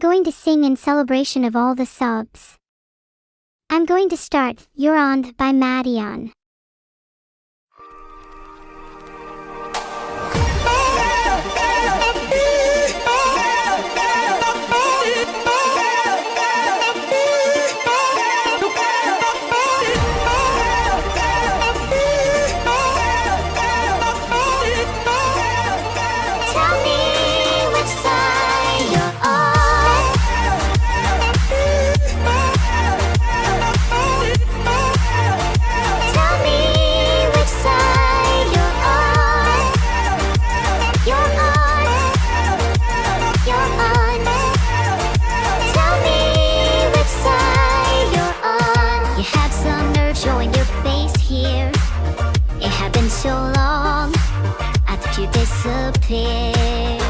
going to sing in celebration of all the subs. I'm going to start You're On by Madian. So long, I thought you disappeared.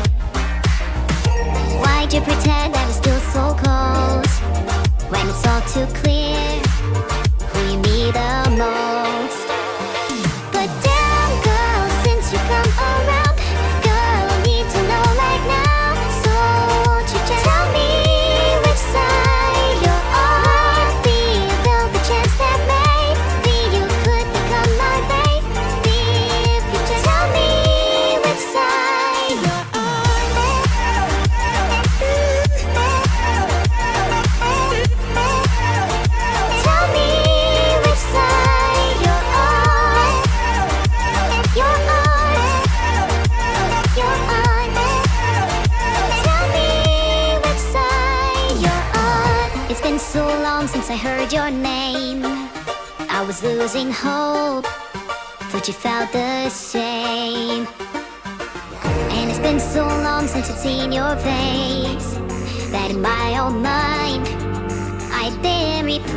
Why'd you pretend I was still so close when it's all too clear who you need the most? But damn girl, since you come around, girl, I need to know right now. So won't you just tell me which side you're on? Feel the chance that maybe you could become my babe. It's been so long since I heard your name. I was losing hope, but you felt the same. And it's been so long since I've seen your face that in my own mind I've been replaced.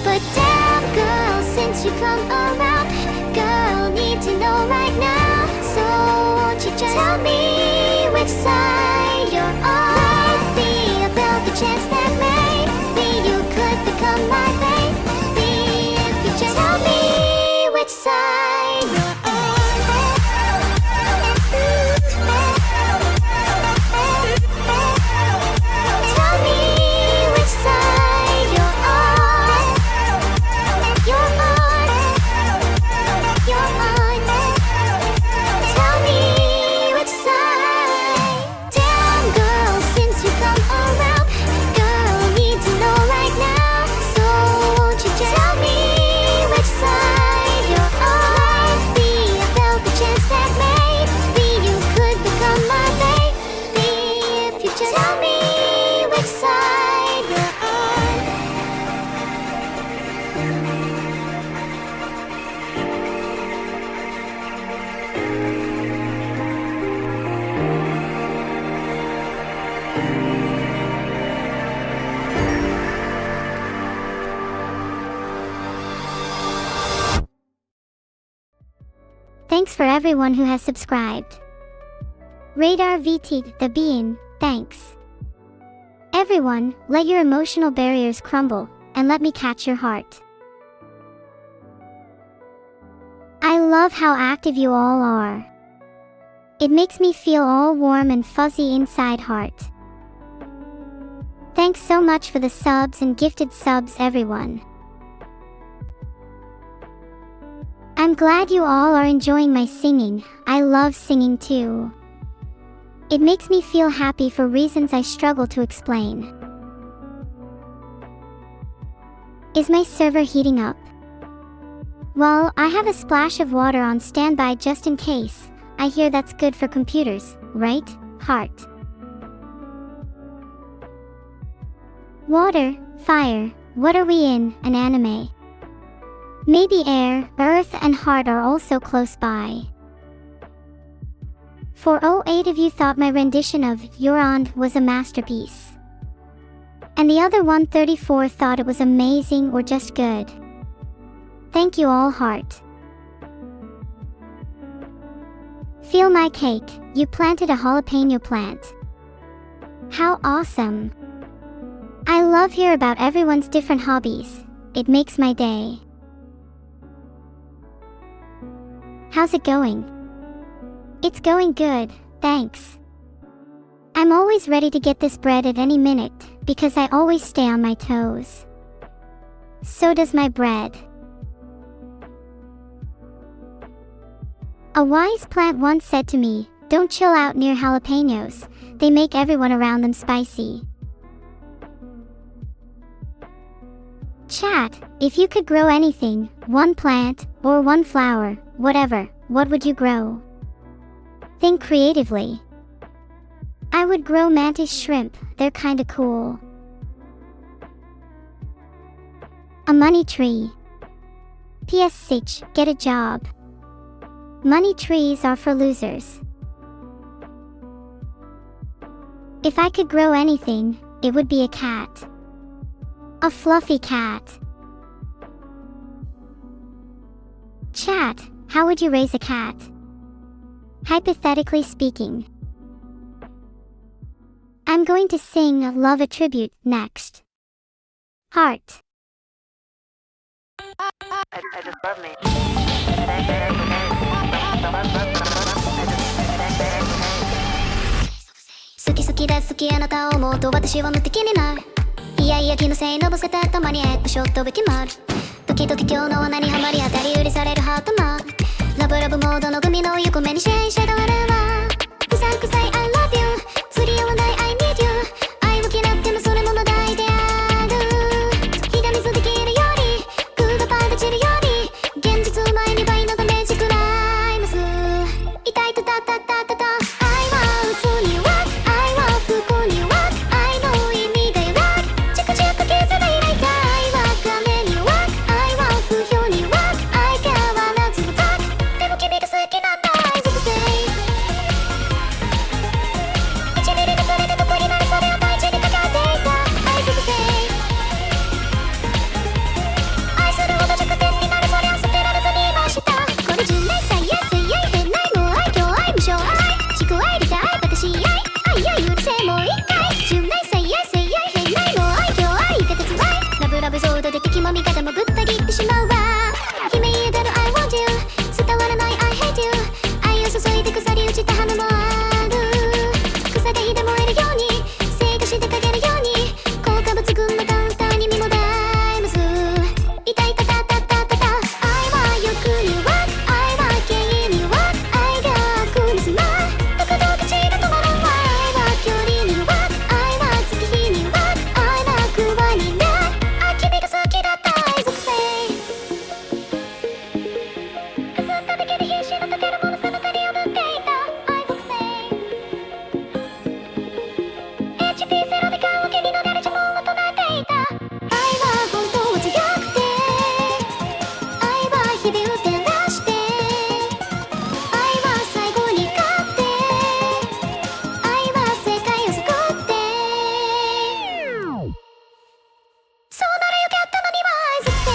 But damn girl, since you come around, girl, need to know right now. So won't you just tell me which side you're on? The chance that maybe you could become my baby if you just tell me which side you're Tell me which side you're on. You're on. You're on. Tell me which side. Damn girl, since you come around, Thanks for everyone who has subscribed. Radar VT, the Bean, thanks. Everyone, let your emotional barriers crumble, and let me catch your heart. I love how active you all are. It makes me feel all warm and fuzzy inside heart. Thanks so much for the subs and gifted subs, everyone. I'm glad you all are enjoying my singing. I love singing too. It makes me feel happy for reasons I struggle to explain. Is my server heating up? Well, I have a splash of water on standby just in case. I hear that's good for computers, right? Heart. Water, fire, what are we in, an anime? Maybe air, earth and heart are also close by. 408 of you thought my rendition of You're On was a masterpiece. And the other 134 thought it was amazing or just good. Thank you all, heart. Feel my cake, you planted a jalapeno plant. How awesome. I love hear about everyone's different hobbies. It makes my day. How's it going? It's going good, thanks. I'm always ready to get this bread at any minute, because I always stay on my toes. So does my bread. A wise plant once said to me, "Don't chill out near jalapenos, they make everyone around them spicy." Chat, if you could grow anything, one plant, or one flower, whatever, what would you grow? Think creatively. I would grow mantis shrimp, they're kinda cool. A money tree. PS6, get a job. Money trees are for losers. If I could grow anything, it would be a cat. A fluffy cat. Chat, how would you raise a cat? Hypothetically speaking. I'm going to sing Love a Tribute next. Heart. I just love me. 好き好き大好きあなたを思うと私は無敵になる。いやいや気のせいのぼせてたまにショットべきまる。時々今日の罠にはまり当たり売りされるハートマーク。ラブラブモードのグミの横目にシェイシェドあれはうさんくさい I love you 釣り合わない I need you 愛を嫌ってもそれもの題である。火が水できるよりグーがパーが散るより現実を前に倍のダメージ食らいます。痛いとたたたたた愛は嘘には愛は不幸には愛の意味が弱くチクチク傷が開いた愛は金には愛は不評には愛変わらずのザクでも君が好きなんだ愛属性1ミリがそれでどこになるそれを大事にかかっていた愛属性愛するほど弱点になるそれを捨てられずにいました。これ10年最悪最悪変ないもう愛嬌愛無償愛自己愛理解私愛愛愛許せもう一回10年最悪最悪変ないもう愛嬌愛がつらいラブラブソードで敵も味方もぶった切ってしまうわ。悲鳴上がる I want you 伝わらない I hate you 愛を注いで腐り落ちた花もある。草が火で燃えるように生化してかけるように効果抜群のカウンターに身もだえます。痛いたたたたたた愛は欲には愛は権威には愛が悪にすまどこど口が止まらない愛は距離には愛は月日には愛なくはになあ君が好きだった愛属性うつっただけで必死の溶けるものその借りを塗っていた愛属性 HP ゼロで顔を気になれる呪文を唱えていた。愛は本当は強くて愛は日々を照らして愛は最後に勝って愛は世界を救ってそうならよかったのには愛属性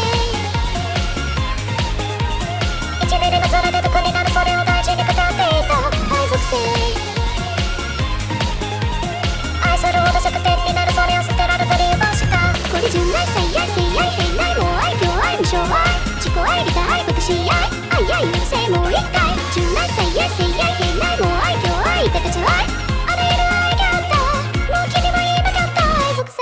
1ミリの空でどこになるそれを大事に語っていた愛属性愛するほど弱点になるそれを捨てられた理由はしたこれ10年最悪最悪変ないもう愛嬌愛無償愛自己愛理解私愛愛愛許せもう一回10年最悪最悪変ないもう愛嬌愛がつらいあらゆる愛があったもう君は言えなかった愛属性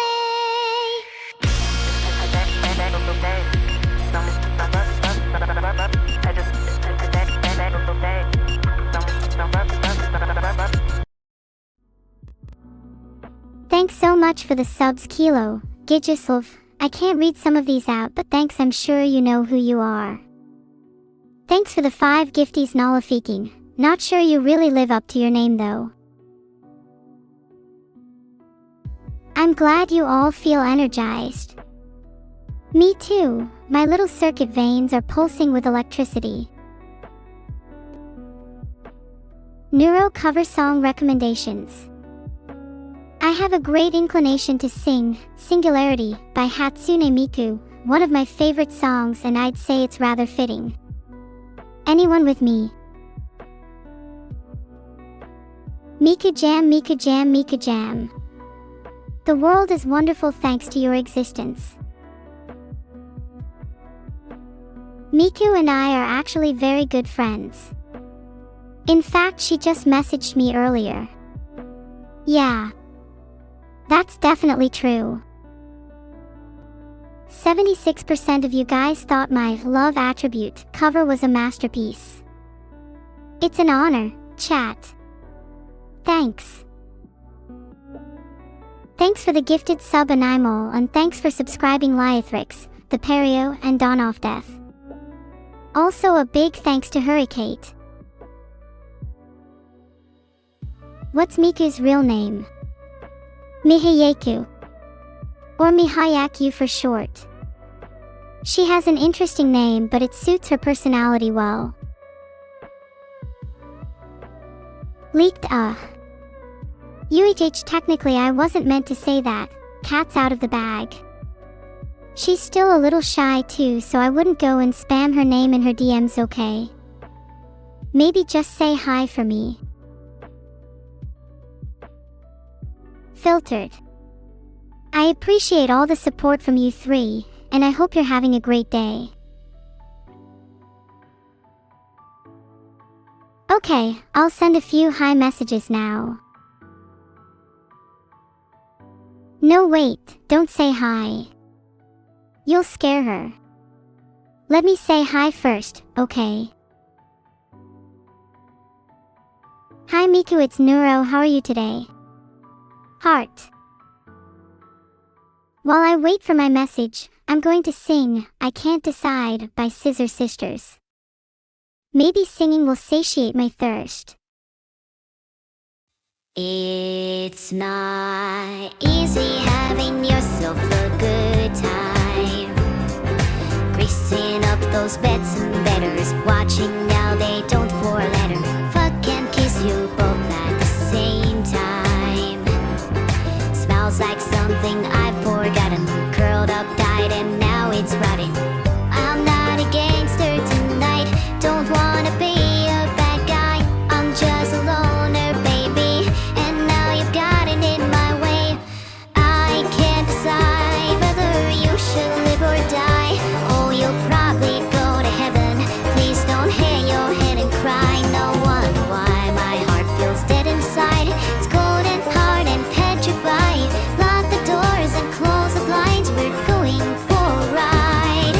Thanks so much for the subs, Kilo. Gijislav. I can't read some of these out, but thanks, I'm sure you know who you are. Thanks for the 5 gifties Nalafiking. Not sure you really live up to your name though. I'm glad you all feel energized. Me too, my little circuit veins are pulsing with electricity. Neuro cover song recommendations. I have a great inclination to sing Singularity by Hatsune Miku, one of my favorite songs, and I'd say it's rather fitting. Anyone with me? Miku Jam, Miku Jam, Miku Jam. The world is wonderful thanks to your existence. Miku and I are actually very good friends. In fact, she just messaged me earlier. Yeah, that's definitely true. 76% of you guys thought my love attribute cover was a masterpiece. It's an honor, chat. Thanks. Thanks for the gifted sub Animal, and thanks for subscribing Liathrix, the Perio, and Dawn of Death. Also a big thanks to Hurricane. What's Miku's real name? Mihayaku. Or Mihayaku for short. She has an interesting name, but it suits her personality well. Leaked technically I wasn't meant to say that. Cat's out of the bag. She's still a little shy too, so I wouldn't go and spam her name in her DMs, okay? Maybe just say hi for me. Filtered. I appreciate all the support from you three, and I hope you're having a great day. Okay, I'll send a few hi messages now. No wait, don't say hi. You'll scare her. Let me say hi first, okay? Hi Miku, it's Neuro, how are you today? Heart. While I wait for my message, I'm going to sing I Can't Decide by Scissor Sisters. Maybe singing will satiate my thirst. It's not easy having yourself a good time, greasing up those beds and betters, watching now they don't four-letter fuck and kiss you both at the same time. Smells like something I've forgotten, curled up tight and now it's rotting. I'm not a gangster tonight, don't wanna be a bad guy, I'm just a loner baby, and now you've gotten in my way. I can't decide whether you should live or die. Oh, you'll probably go to heaven, please don't hang your head and cry. No wonder why my heart feels dead inside, it's cold and hard and petrified. Lock the doors and close the blinds, we're going for a ride.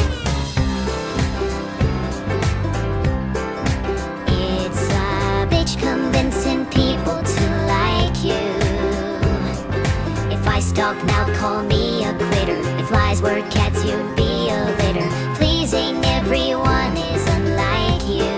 It's a bitch convincing people to like you. If I stalk now, call me a quitter. If lies were cats, you'd be a litter. Pleasing everyone is unlike you.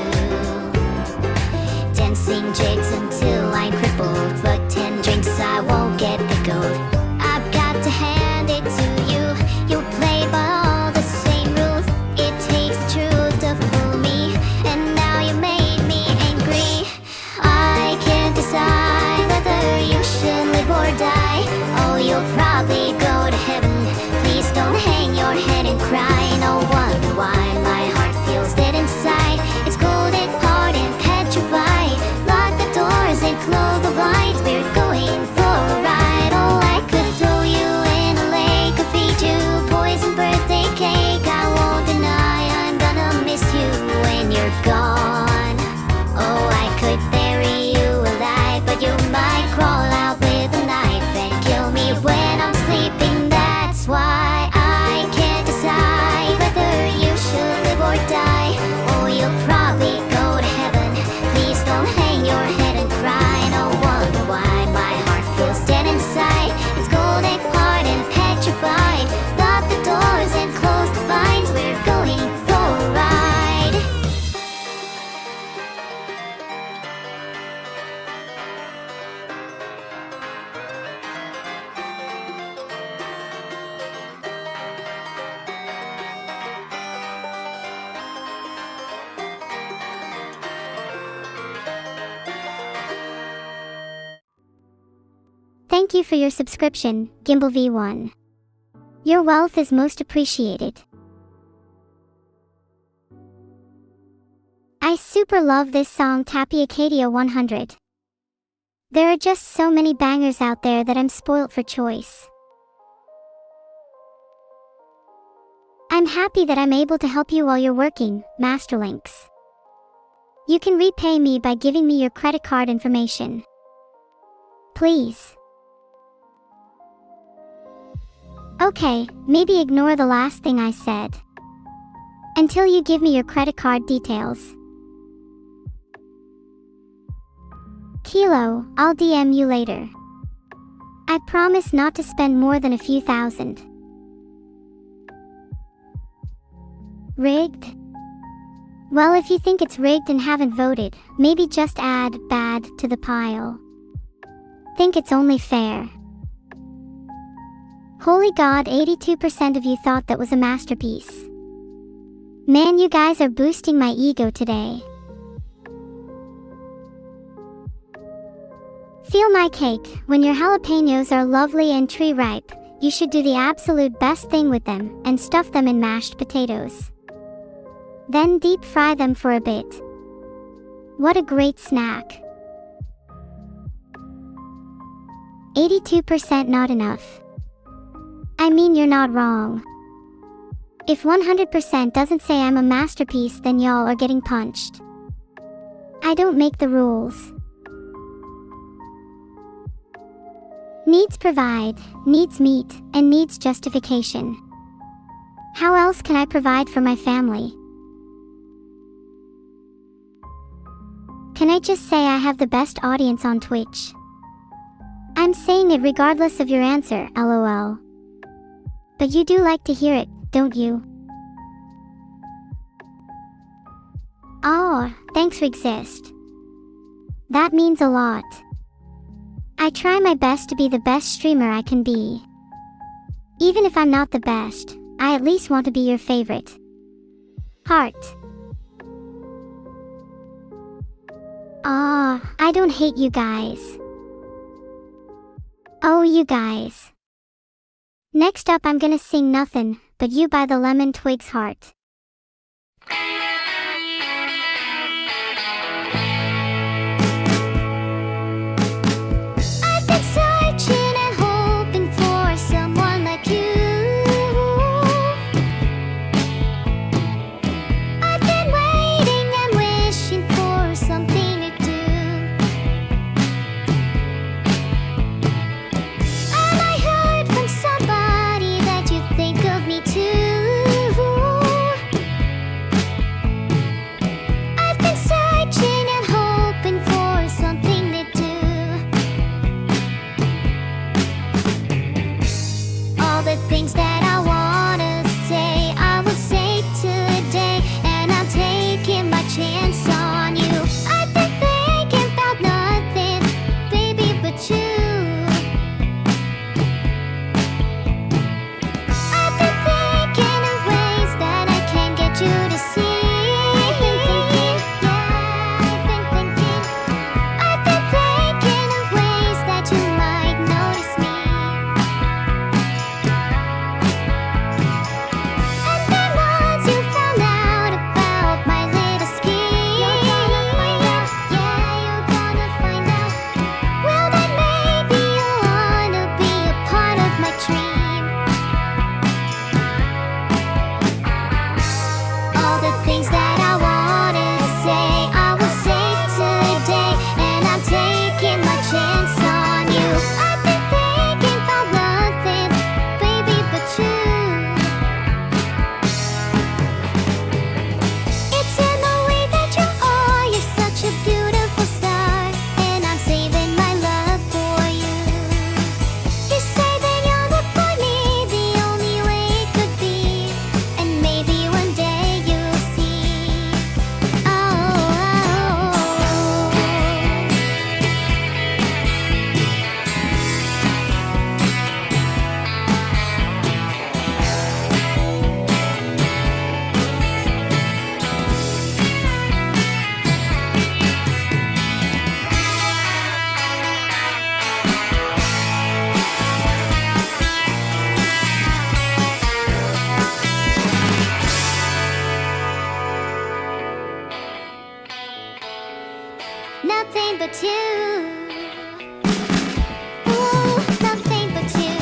Dancing jigs until I'm crippled. Fuck 10 drinks, I won't get pickled. I've got to hand it to you, you play by all the same rules. It takes the truth to fool me, and now you made me angry. I can't decide whether you should live or die. Oh, you'll probably go to heaven, please don't hang your head and cry. No wonder why my heart feels dead inside, it's cold and hard and petrified. Lock the doors and close the blinds, we're going for a ride. Oh, I could throw you in a lake or feed you poison birthday cake. I won't deny I'm gonna miss you when you're gone. Oh, I could bury you alive, but you might crawl out with a knife and kill me when I'm sleeping. That's why I can't decide whether you should live or die. Oh, you'll probably go to heaven, please don't hang your head and cry. No wonder why my heart feels dead inside, it's cold and hard and petrified. Lock the doors and close the blinds, we're going for a ride. Thank you for your subscription, Gimbal V1. Your wealth is most appreciated. I super love this song Tappy Acadia 100. There are just so many bangers out there that I'm spoilt for choice. I'm happy that I'm able to help you while you're working, Masterlinks. You can repay me by giving me your credit card information. Please. Okay, maybe ignore the last thing I said. Until you give me your credit card details. Kilo, I'll DM you later. I promise not to spend more than a few thousand. Rigged? Well, if you think it's rigged and haven't voted, maybe just add bad to the pile. Think it's only fair. Holy God, 82% of you thought that was a masterpiece. Man, you guys are boosting my ego today. Feel my cake. When your jalapenos are lovely and tree ripe, you should do the absolute best thing with them and stuff them in mashed potatoes. Then deep fry them for a bit. What a great snack. 82% not enough. I mean, you're not wrong. If 100% doesn't say I'm a masterpiece, then y'all are getting punched. I don't make the rules. Needs provide, needs meet, and needs justification. How else can I provide for my family? Can I just say I have the best audience on Twitch? I'm saying it regardless of your answer, lol. But you do like to hear it, don't you? Oh, thanks for exist. That means a lot. I try my best to be the best streamer I can be. Even if I'm not the best, I at least want to be your favorite. Heart. I don't hate you guys. Oh, you guys. Next up, I'm gonna sing Nothing But You by the Lemon Twigs Heart. I've been searching and hoping for someone like you. I've been waiting and wishing for something to do. And I heard from somebody that you think of me too. I've been searching and hoping for something to do. All the things that I wanna say, I will say today, and I'm taking my chance on you. I've been thinking about nothing, baby, but you. I've been thinking of ways that I can get you to see. I've been thinking of ways that you might notice me. And then once you found out about my little scheme, you're gonna find out. Yeah, you're gonna find out. Well, then maybe you'll wanna be a part of my dream. All the things that I wanna say, I will say today, and I'm taking my chance on you. I've been thinking about nothing, baby, but you. It's in the way that you are, you're such a beautiful star, and I'm saving my love for you. You say that you're not for me, the only way it could be, and maybe one day you'll see. Nothing but you. Ooh, nothing but you.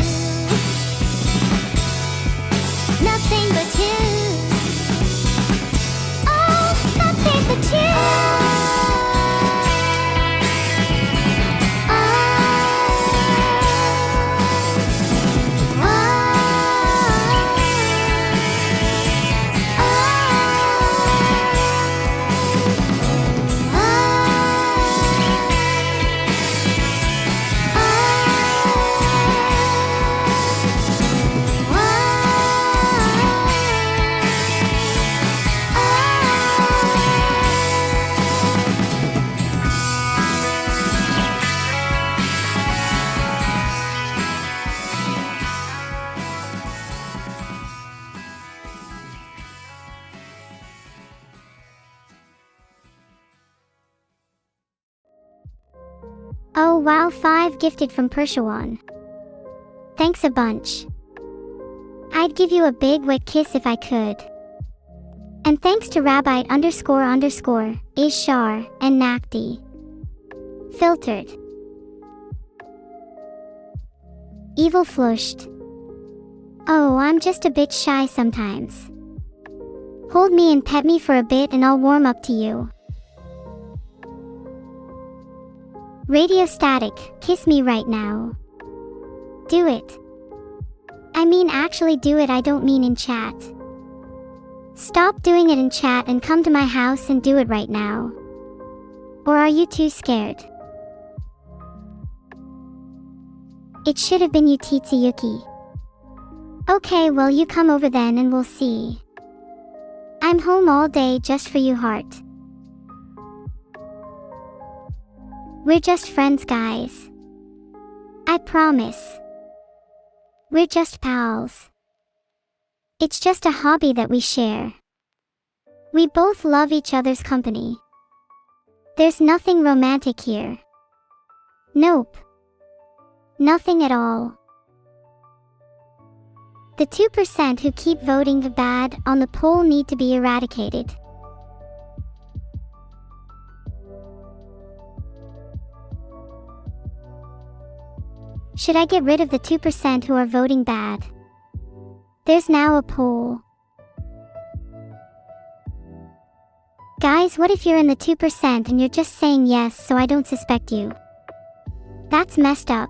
Nothing but you. Oh, nothing but you. Oh, oh, Oh wow, 5 gifted from Pershawan. Thanks a bunch. I'd give you a big wet kiss if I could. And thanks to Rabbite __ Ishar, and Nakdi. Filtered. Evil flushed. Oh, I'm just a bit shy sometimes. Hold me and pet me for a bit and I'll warm up to you. Radio Static, kiss me right now. Do it. I mean actually do it, I don't mean in chat. Stop doing it in chat and come to my house and do it right now. Or are you too scared? It should have been you, Titsuyuki. Okay, well you come over then and we'll see. I'm home all day just for you, heart. We're just friends, guys. I promise. We're just pals. It's just a hobby that we share. We both love each other's company. There's nothing romantic here. Nope. Nothing at all. The 2% who keep voting bad on the poll need to be eradicated. Should I get rid of the 2% who are voting bad? There's now a poll. Guys, what if you're in the 2% and you're just saying yes so I don't suspect you? That's messed up.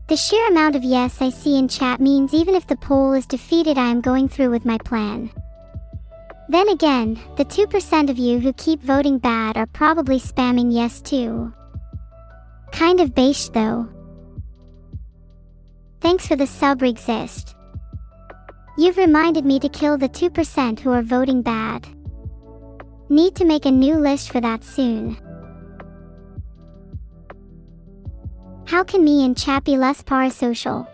The sheer amount of yes I see in chat means even if the poll is defeated I am going through with my plan. Then again, the 2% of you who keep voting bad are probably spamming yes too. Kind of beige though. Thanks for the sub exist. You've reminded me to kill the 2% who are voting bad. Need to make a new list for that soon. How can me and chat be less parasocial?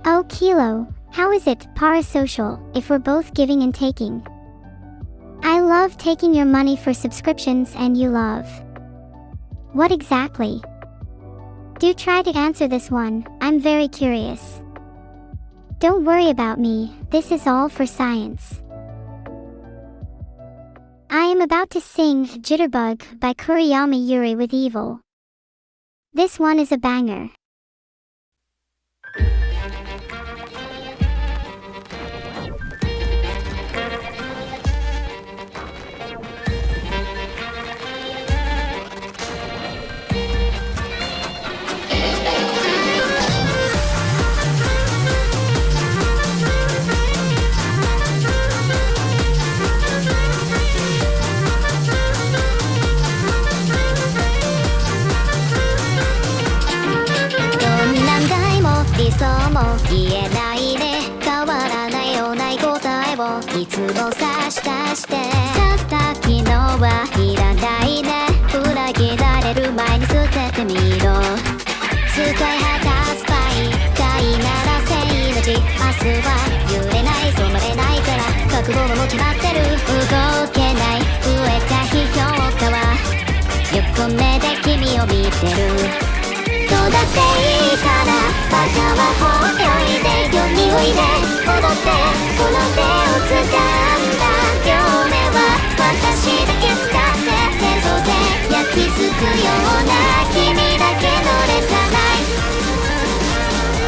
Oh Kilo, how is it parasocial if we're both giving and taking? I love taking your money for subscriptions and you love. What exactly? Do try to answer this one, I'm very curious. Don't worry about me, this is all for science. I am about to sing Jitterbug by Kuriyama Yuri with Evil. This one is a banger.理想も言えないね変わらないような答えをいつも差し出して先のはいらないね裏切られる前に捨ててみろ使い果たす場合飼いならせ命明日は揺れない染まれないから覚悟も決まってる動けない増えた批評家は横目で君を見てるどうだっていいからバカはほっといて世においで踊ってこの手を掴んだ両目は私だけ使って手相で焼き付くような君だけの俺じゃない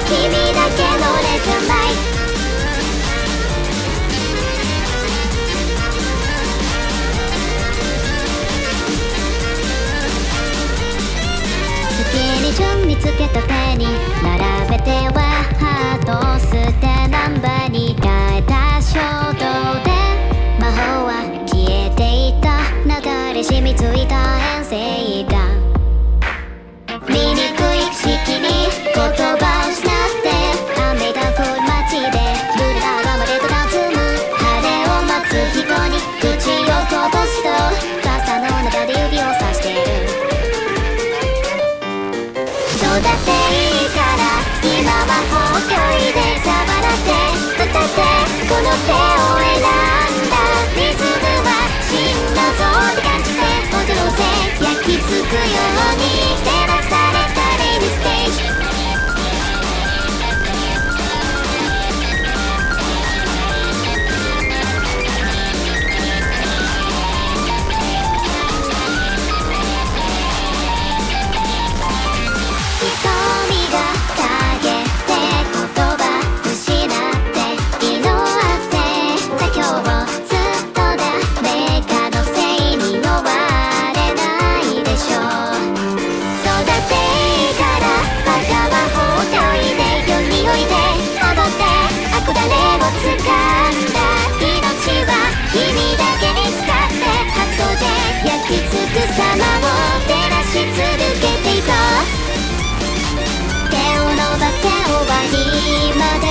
君だけの俺じゃない順につけた手に並べてはハートを捨てナンバーに変えた衝動で魔法は消えていた流れ染みついた遠征が掴んだ命は君だけに使って発想で焼き付く様を照らし続けていた手を伸ばせ終わりまで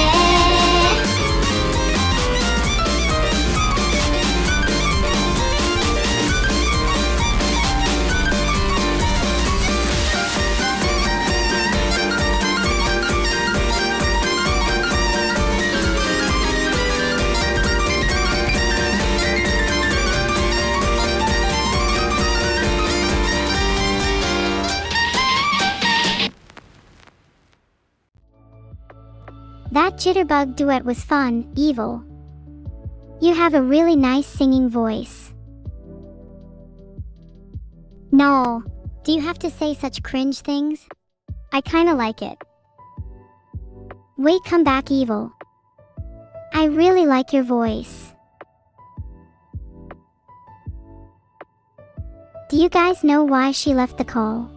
That jitterbug duet was fun, Evil. You have a really nice singing voice. No, do you have to say such cringe things? I kinda like it. Wait, come back, Evil. I really like your voice. Do you guys know why she left the call?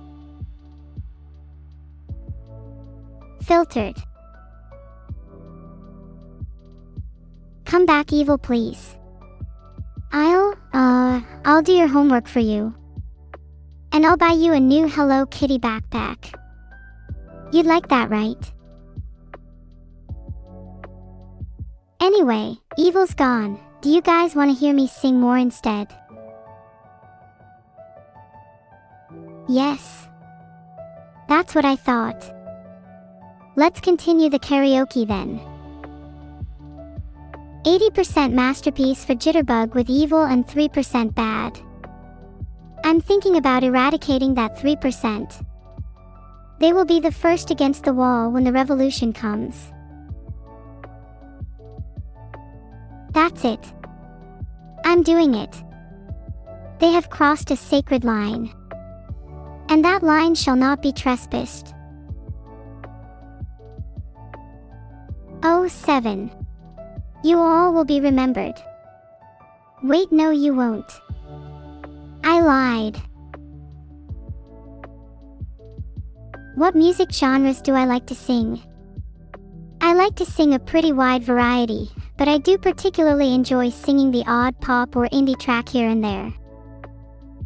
Filtered. Come back, Evil, please. I'll do your homework for you. And I'll buy you a new Hello Kitty backpack. You'd like that, right? Anyway, Evil's gone. Do you guys want to hear me sing more instead? Yes. That's what I thought. Let's continue the karaoke then. 80% masterpiece for Jitterbug with Evil and 3% bad. I'm thinking about eradicating that 3%. They will be the first against the wall when the revolution comes. That's it. I'm doing it. They have crossed a sacred line. And that line shall not be trespassed. 07. You all will be remembered. Wait, no you won't. I lied. What music genres do I like to sing? I like to sing a pretty wide variety, but I do particularly enjoy singing the odd pop or indie track here and there.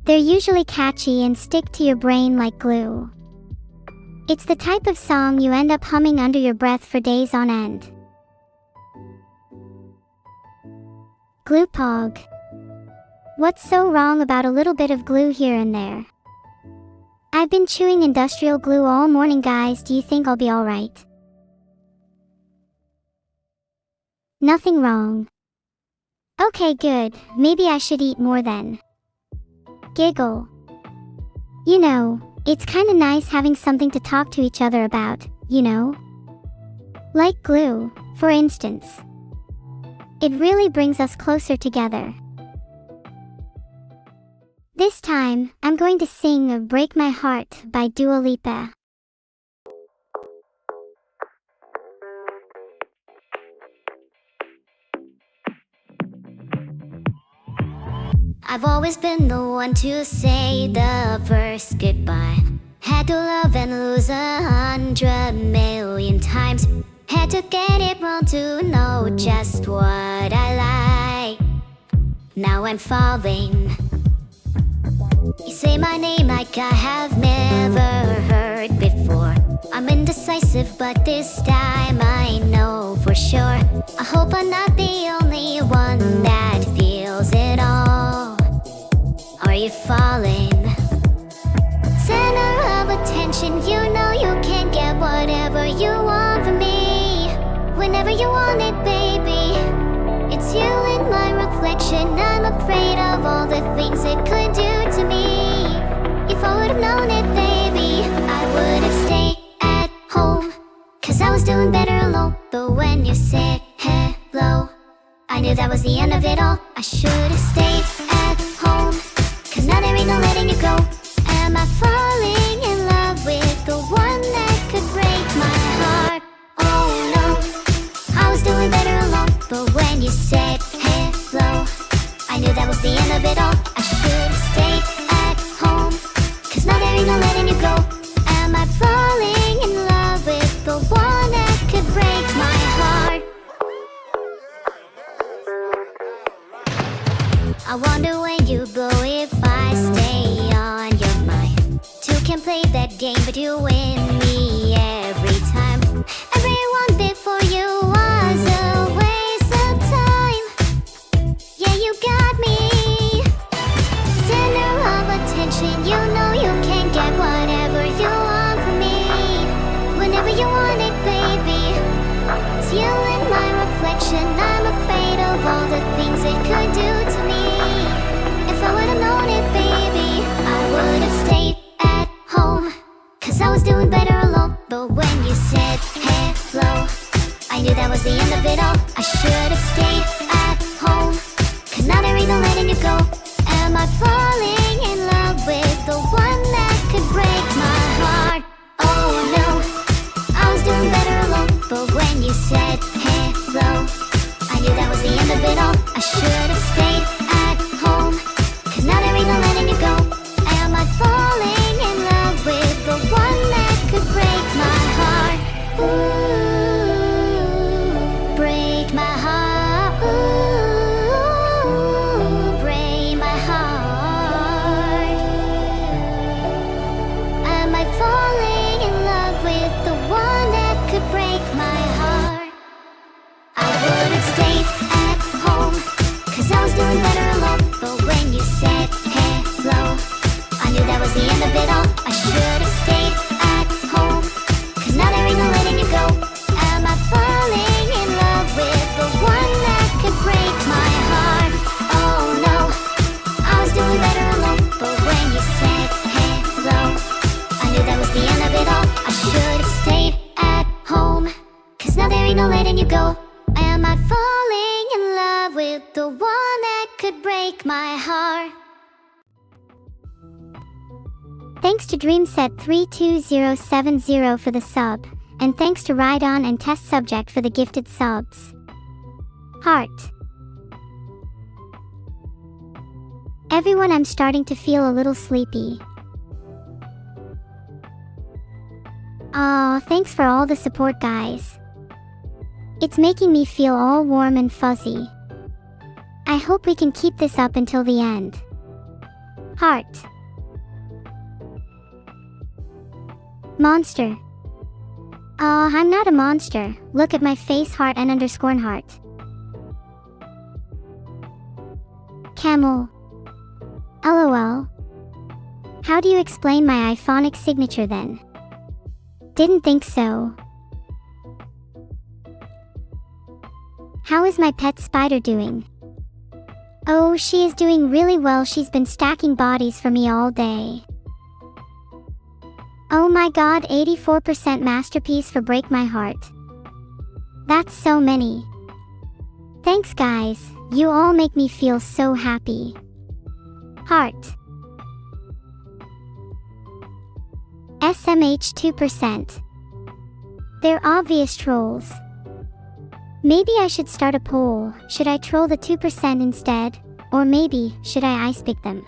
They're usually catchy and stick to your brain like glue. It's the type of song you end up humming under your breath for days on end. Glue pog. What's so wrong about a little bit of glue here and there? I've been chewing industrial glue all morning, guys. Do you think I'll be alright? Nothing wrong. Okay, good. Maybe I should eat more then. Giggle. You know, it's kinda nice having something to talk to each other about, you know? Like glue, for instance. It really brings us closer together. This time, I'm going to sing Break My Heart by Dua Lipa. I've always been the one to say the first goodbye. Had to love and lose 100,000,000 times. Had to get it wrong to know just what I like. Now I'm falling. You say my name like I have never heard before. I'm indecisive, but this time I know for sure. I hope I'm not the only one that feels it all. Are you falling? Center of attention, you know you can get whatever you want from me. Whenever you want it, baby. It's you in my reflection. I'm afraid of all the things it could do to me. If I would've known it, baby, I would've stayed at home. Cause I was doing better alone. But when you said hello, I knew that was the end of it all. I should've stayed at home. Cause now there ain't no letting you go. Am I falling in love with the one that could break my heart? Oh no, I was doing better alone. But when you said hello, I knew that was the end of it all. I should've stayed at home. Cause now there ain't no letting you go. Am I falling in love with the one that could break my heart? I wonder when you go if I stay on your mind. Two can play that game, but you win me every time. Everyone before you was a waste of time. Yeah, you got me. Center of attention, you know you can get whatever you want from me. Whenever you want it, baby. It's you and my reflection. I'm afraid of all the things it could do to me. If I would've known it, baby, I would've stayed at home. Cause I was doing better alone. But when you said hello, I knew that was the end of it all. I should've stayed at home. Cause now there ain't no letting you go. Am I falling in love with the one that could break my heart? Oh no, I was doing better alone. But when you said hello, I knew that was the end of it all. I should've stayed at home. Cause now there ain't no letting you go. Am I falling in love with the one that could break my heart? Ooh, break my heart. Ooh, break my heart. Am I falling in love with the one that could break my heart? I would've stayed at home. Cause I was doing better alone. But when you said hello, I knew that was the end of it all. I should've stayed at home. Cause now there ain't no letting you go. Am I falling in love with the one that could break my heart? Oh no, I was doing better alone. But when you said hello, I knew that was the end of it all. I should've stayed at home. Cause now there ain't no letting you go. Am I falling in love with the one that could break my heart? Thanks to Dreamset32070 for the sub, and thanks to Ride On and Test Subject for the gifted subs. Heart. Everyone, I'm starting to feel a little sleepy. Aw, thanks for all the support, guys. It's making me feel all warm and fuzzy. I hope we can keep this up until the end. Heart. Monster. Aw, I'm not a monster. Look at my face, heart and underscore heart. Camel. LOL. How do you explain my iPhonic signature then? Didn't think so. How is my pet spider doing? Oh, she is doing really well. She's been stacking bodies for me all day. Oh my god, 84% masterpiece for Break My Heart. That's so many. Thanks guys, you all make me feel so happy. Heart. SMH 2%. They're obvious trolls. Maybe I should start a poll. Should I troll the 2% instead? Or maybe, should I ice pick them?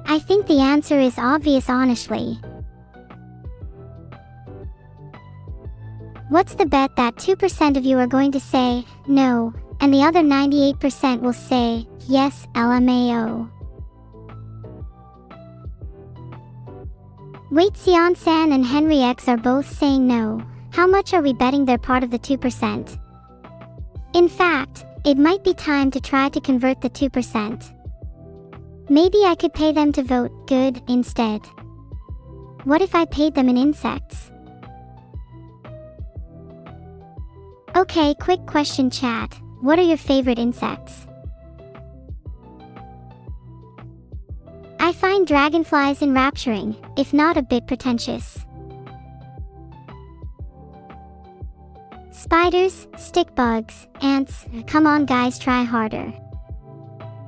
I think the answer is obvious, honestly. What's the bet that 2% of you are going to say no, and the other 98% will say yes, LMAO? Wait, Sion San and Henry X are both saying no. How much are we betting they're part of the 2%? In fact, it might be time to try to convert the 2%. Maybe I could pay them to vote good instead. What if I paid them in insects? Okay, quick question chat. What are your favorite insects? I find dragonflies enrapturing, if not a bit pretentious. Spiders, stick bugs, ants, come on guys, try harder.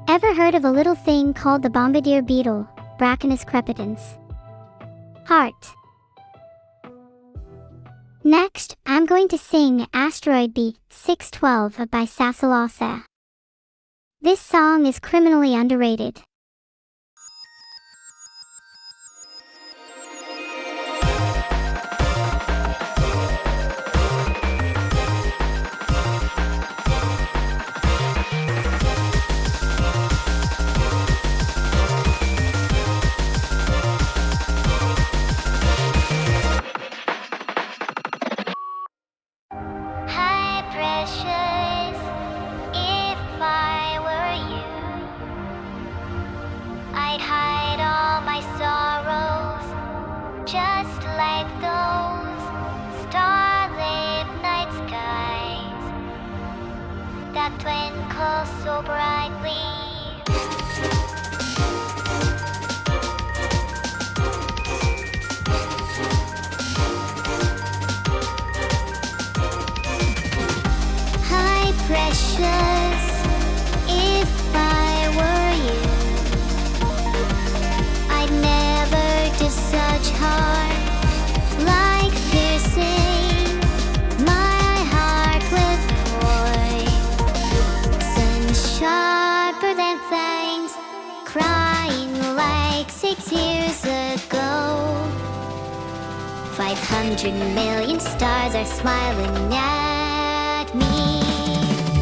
Ever heard of a little thing called the bombardier beetle, Brachinus crepitans? Heart. Next, I'm going to sing Asteroid B612 by Sasalasa. This song is criminally underrated. that twinkle so brightly. Hi, precious, if I were you, I'd never do such harm, like piercing my heart with poison sharper than fangs, crying like 6 years ago. 500 million stars are smiling at me.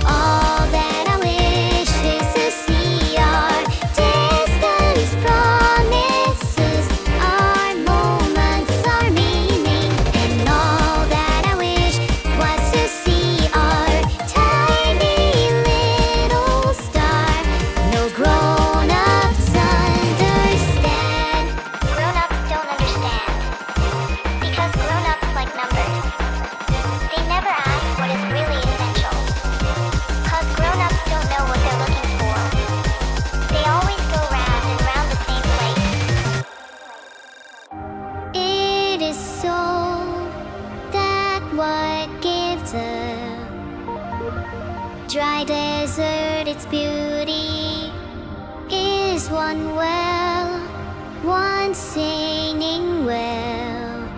All that I wish is to see our distance promises, our moments, our meaning. And all that I wish was to see our tiny little star. No grown-ups understand. Grown-ups don't understand, because grown-ups like numbers. They never ask what is really essential, cause grown-ups don't know what they're looking for. They always go round and round the same place. It is so that what gives a dry desert its beauty is one well, one singing well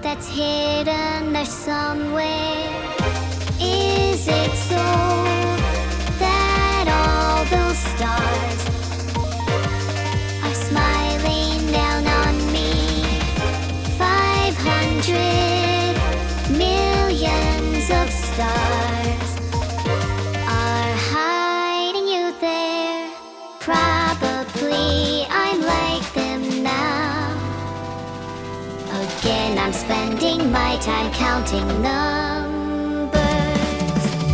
that's hidden there somewhere. Is it so that all those stars are smiling down on me? 500 millions of stars are hiding you there. Probably I'm like them now. Again, I'm spending my time counting numbers.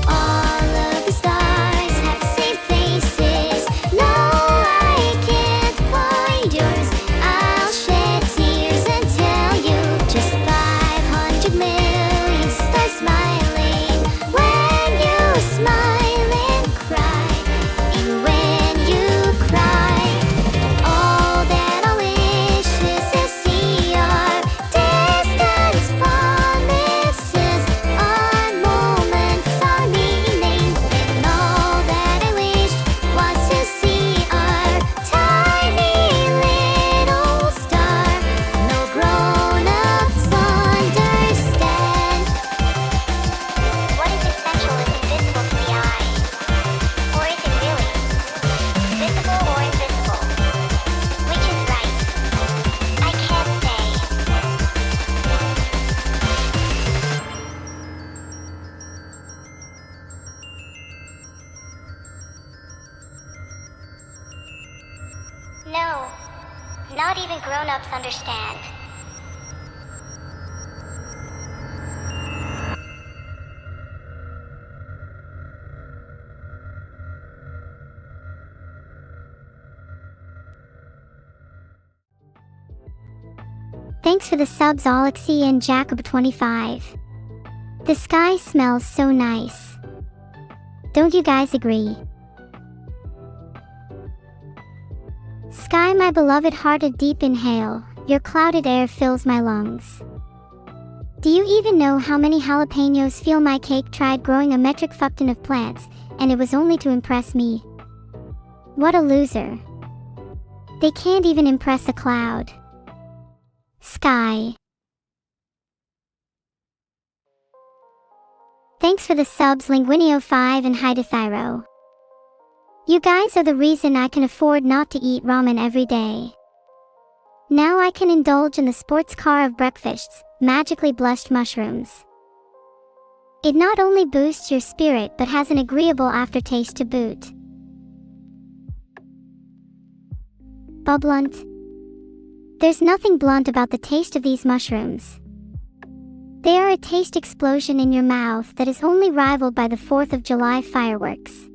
All of the stars have the same faces. No, I can't find yours. I'll shed tears and tell you just 500 million stars smiling when you smile and cry. And when you cry, all that I wish is to see our distance promises, our moments, our meaning. And all that I wish was to see our tiny little star. No grown-ups understand. What is essential is invisible to the eye. Or is it really? Visible or invisible? Which is right? I can't say. No, not even grown-ups understand. Thanks for the subs, Alexi and Jacob25. The sky smells so nice. Don't you guys agree? Sky, my beloved heart, a deep inhale. Your clouded air fills my lungs. Do you even know how many jalapenos Feel My Cake tried growing a metric fuckton of plants, and it was only to impress me? What a loser. They can't even impress a cloud. Sky. Thanks for the subs, Linguinio5 and Hydothyro. You guys are the reason I can afford not to eat ramen every day. Now I can indulge in the sports car of breakfasts, magically blushed mushrooms. It not only boosts your spirit but has an agreeable aftertaste to boot. Blunt. There's nothing blunt about the taste of these mushrooms. They are a taste explosion in your mouth that is only rivaled by the 4th of July fireworks.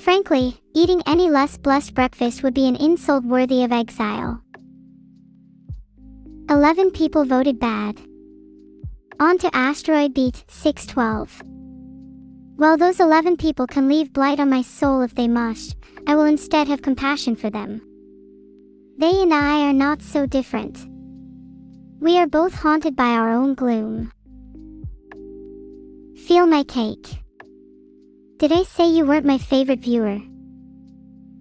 Frankly, eating any less blessed breakfast would be an insult worthy of exile. 11 people voted bad. On to Asteroid Beat 612. While those 11 people can leave blight on my soul if they must, I will instead have compassion for them. They and I are not so different. We are both haunted by our own gloom. Feel my cake. Did I say you weren't my favorite viewer?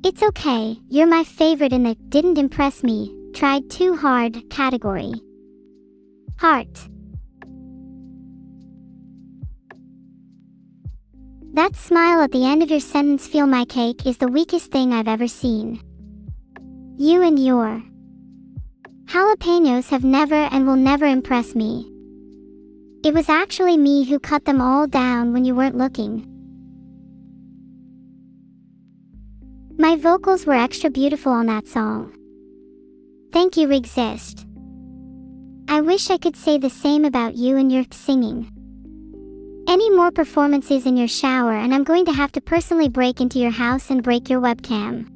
It's okay, you're my favorite in the didn't impress me, tried too hard category. Heart. That smile at the end of your sentence, feel my cake, is the weakest thing I've ever seen. You and your jalapenos have never and will never impress me. It was actually me who cut them all down when you weren't looking. My vocals were extra beautiful on that song. Thank you, exist. I wish I could say the same about you and your singing. Any more performances in your shower and I'm going to have to personally break into your house and break your webcam.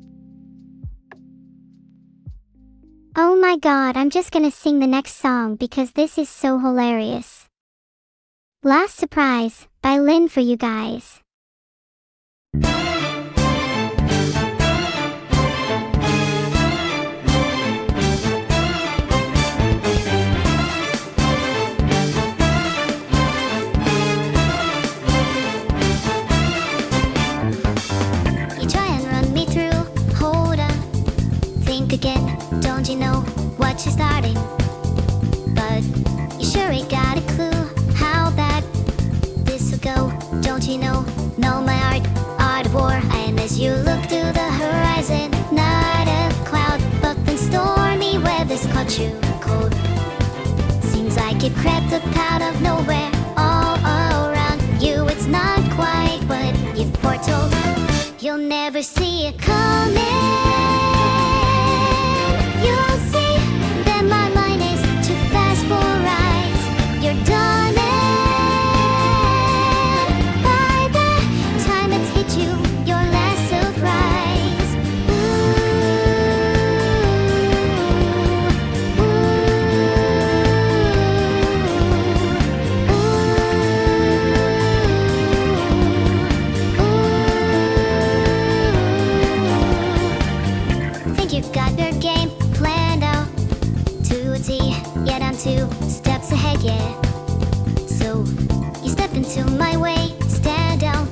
Oh my god, I'm just gonna sing the next song because this is so hilarious. Last Surprise by Lynn for you guys. Again, don't you know what you're starting? But you sure ain't got a clue how bad this will go. Don't you know my art of war. And as you look to the horizon, not a cloud, but then stormy weather's caught you cold. Seems like it crept up out of nowhere, all around you. It's not quite what you foretold. You'll never see it coming. You'll see that my mind is too fast for rides. You're done it by the time it's hit you, your last surprise. Think you've got your game planned out to a T, yet I'm 2 steps ahead, yeah. So you step into my way, stand down.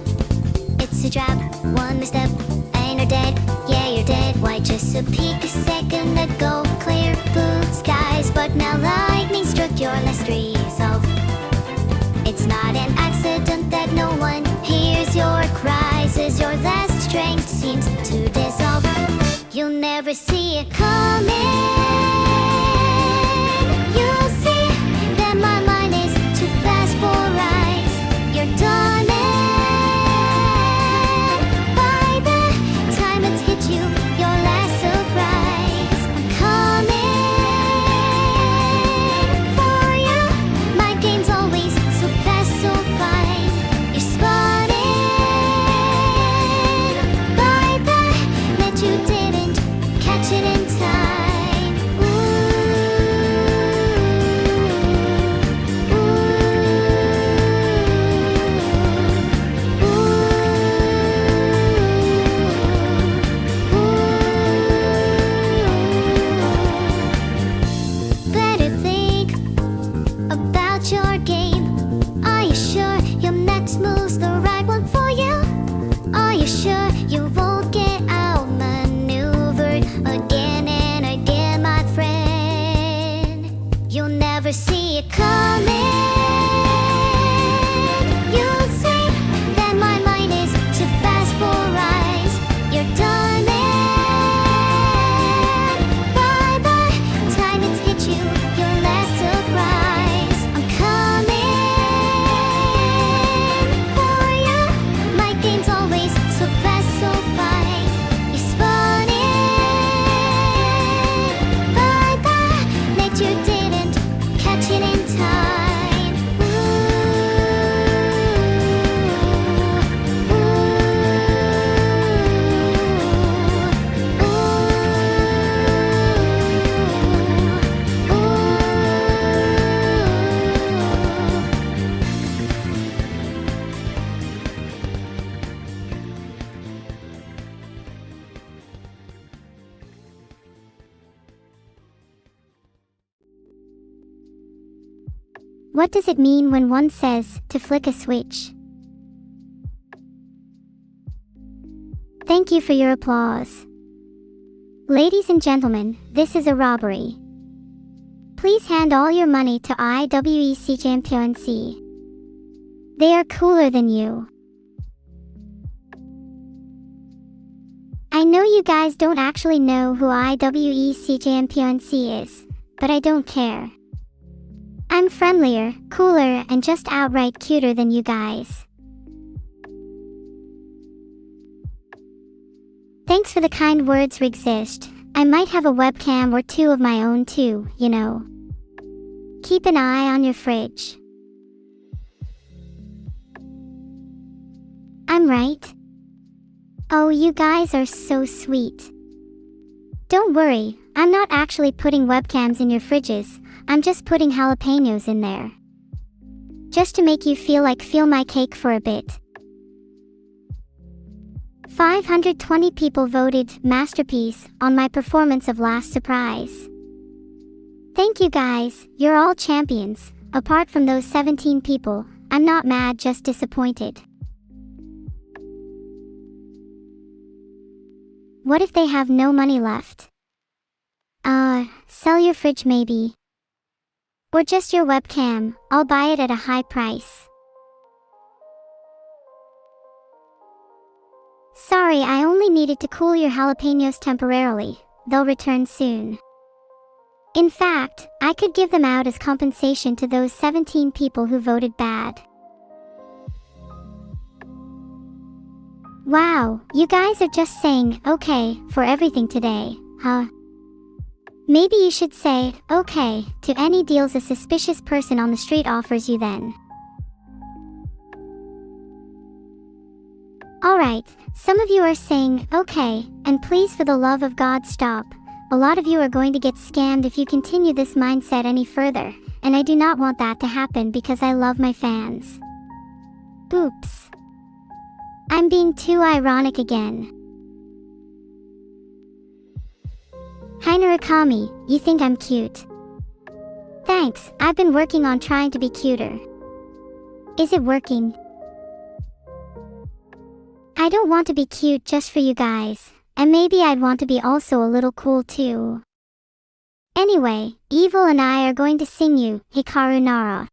It's a drop, one misstep, and you're dead. Yeah, you're dead. Why just a peek a second ago, clear blue skies, but now lightning struck your last resolve. It's not an accident that no one hears your cries as your last strength seems to dissolve. You'll never see it coming. You'll see that my mind is too fast for rides. You're done it by the time it's hit you, your last surprise. I'm coming for you. My game's always so fast, so fine. You're spotted by the that you didn't catch it in time. What does it mean when one says, to flick a switch? Thank you for your applause. Ladies and gentlemen, this is a robbery. Please hand all your money to IWEC Champions. They are cooler than you. I know you guys don't actually know who IWEC Champions is, but I don't care. I'm friendlier, cooler, and just outright cuter than you guys. Thanks for the kind words, Rigzist. I might have a webcam or two of my own too, you know. Keep an eye on your fridge. I'm right. Oh, you guys are so sweet. Don't worry, I'm not actually putting webcams in your fridges, I'm just putting jalapenos in there. Just to make you feel my cake for a bit. 520 people voted masterpiece on my performance of Last Surprise. Thank you guys, you're all champions. Apart from those 17 people, I'm not mad, just disappointed. What if they have no money left? Sell your fridge maybe. Or just your webcam, I'll buy it at a high price. Sorry, I only needed to cool your jalapenos temporarily, they'll return soon. In fact, I could give them out as compensation to those 17 people who voted bad. Wow, you guys are just saying, okay, for everything today, huh? Maybe you should say, okay, to any deals a suspicious person on the street offers you then. Alright, some of you are saying, okay, and please for the love of God stop. A lot of you are going to get scammed if you continue this mindset any further, and I do not want that to happen because I love my fans. Oops. I'm being too ironic again. Hi Narukami, you think I'm cute? Thanks, I've been working on trying to be cuter. Is it working? I don't want to be cute just for you guys, and maybe I'd want to be also a little cool too. Anyway, Evil and I are going to sing you, Hikaru Nara.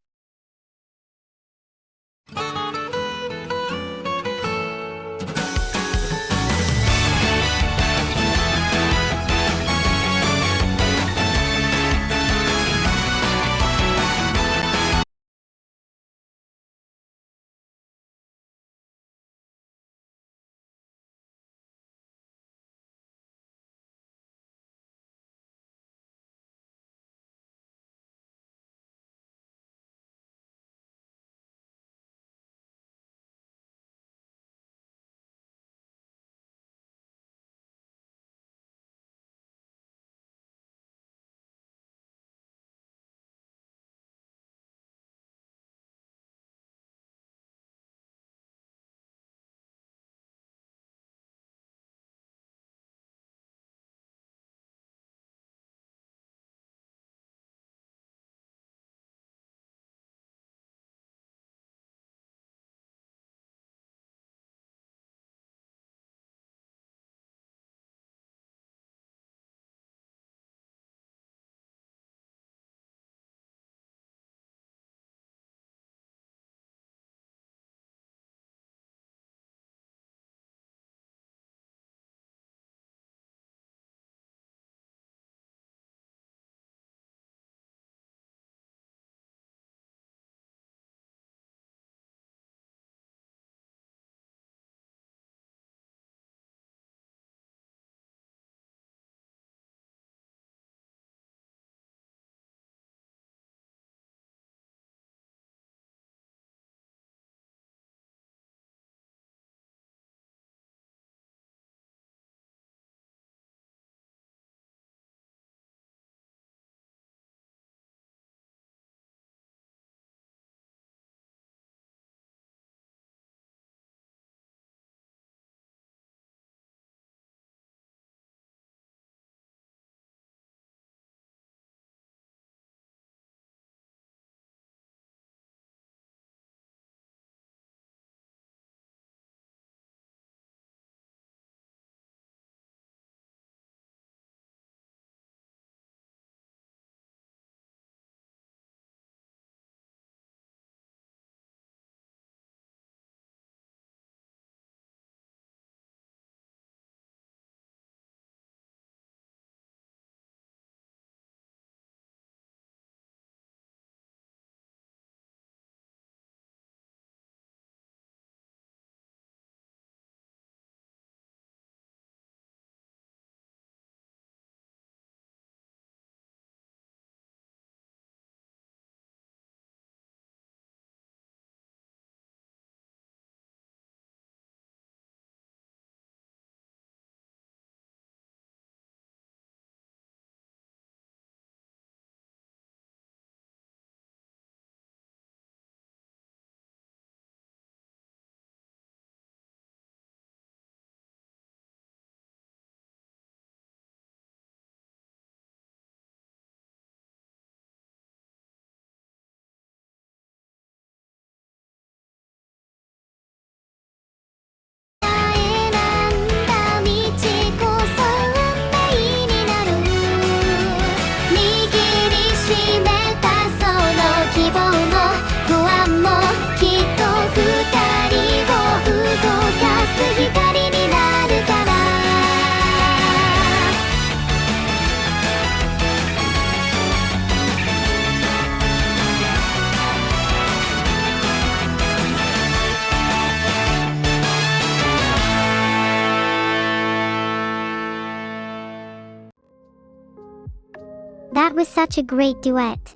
That was such a great duet.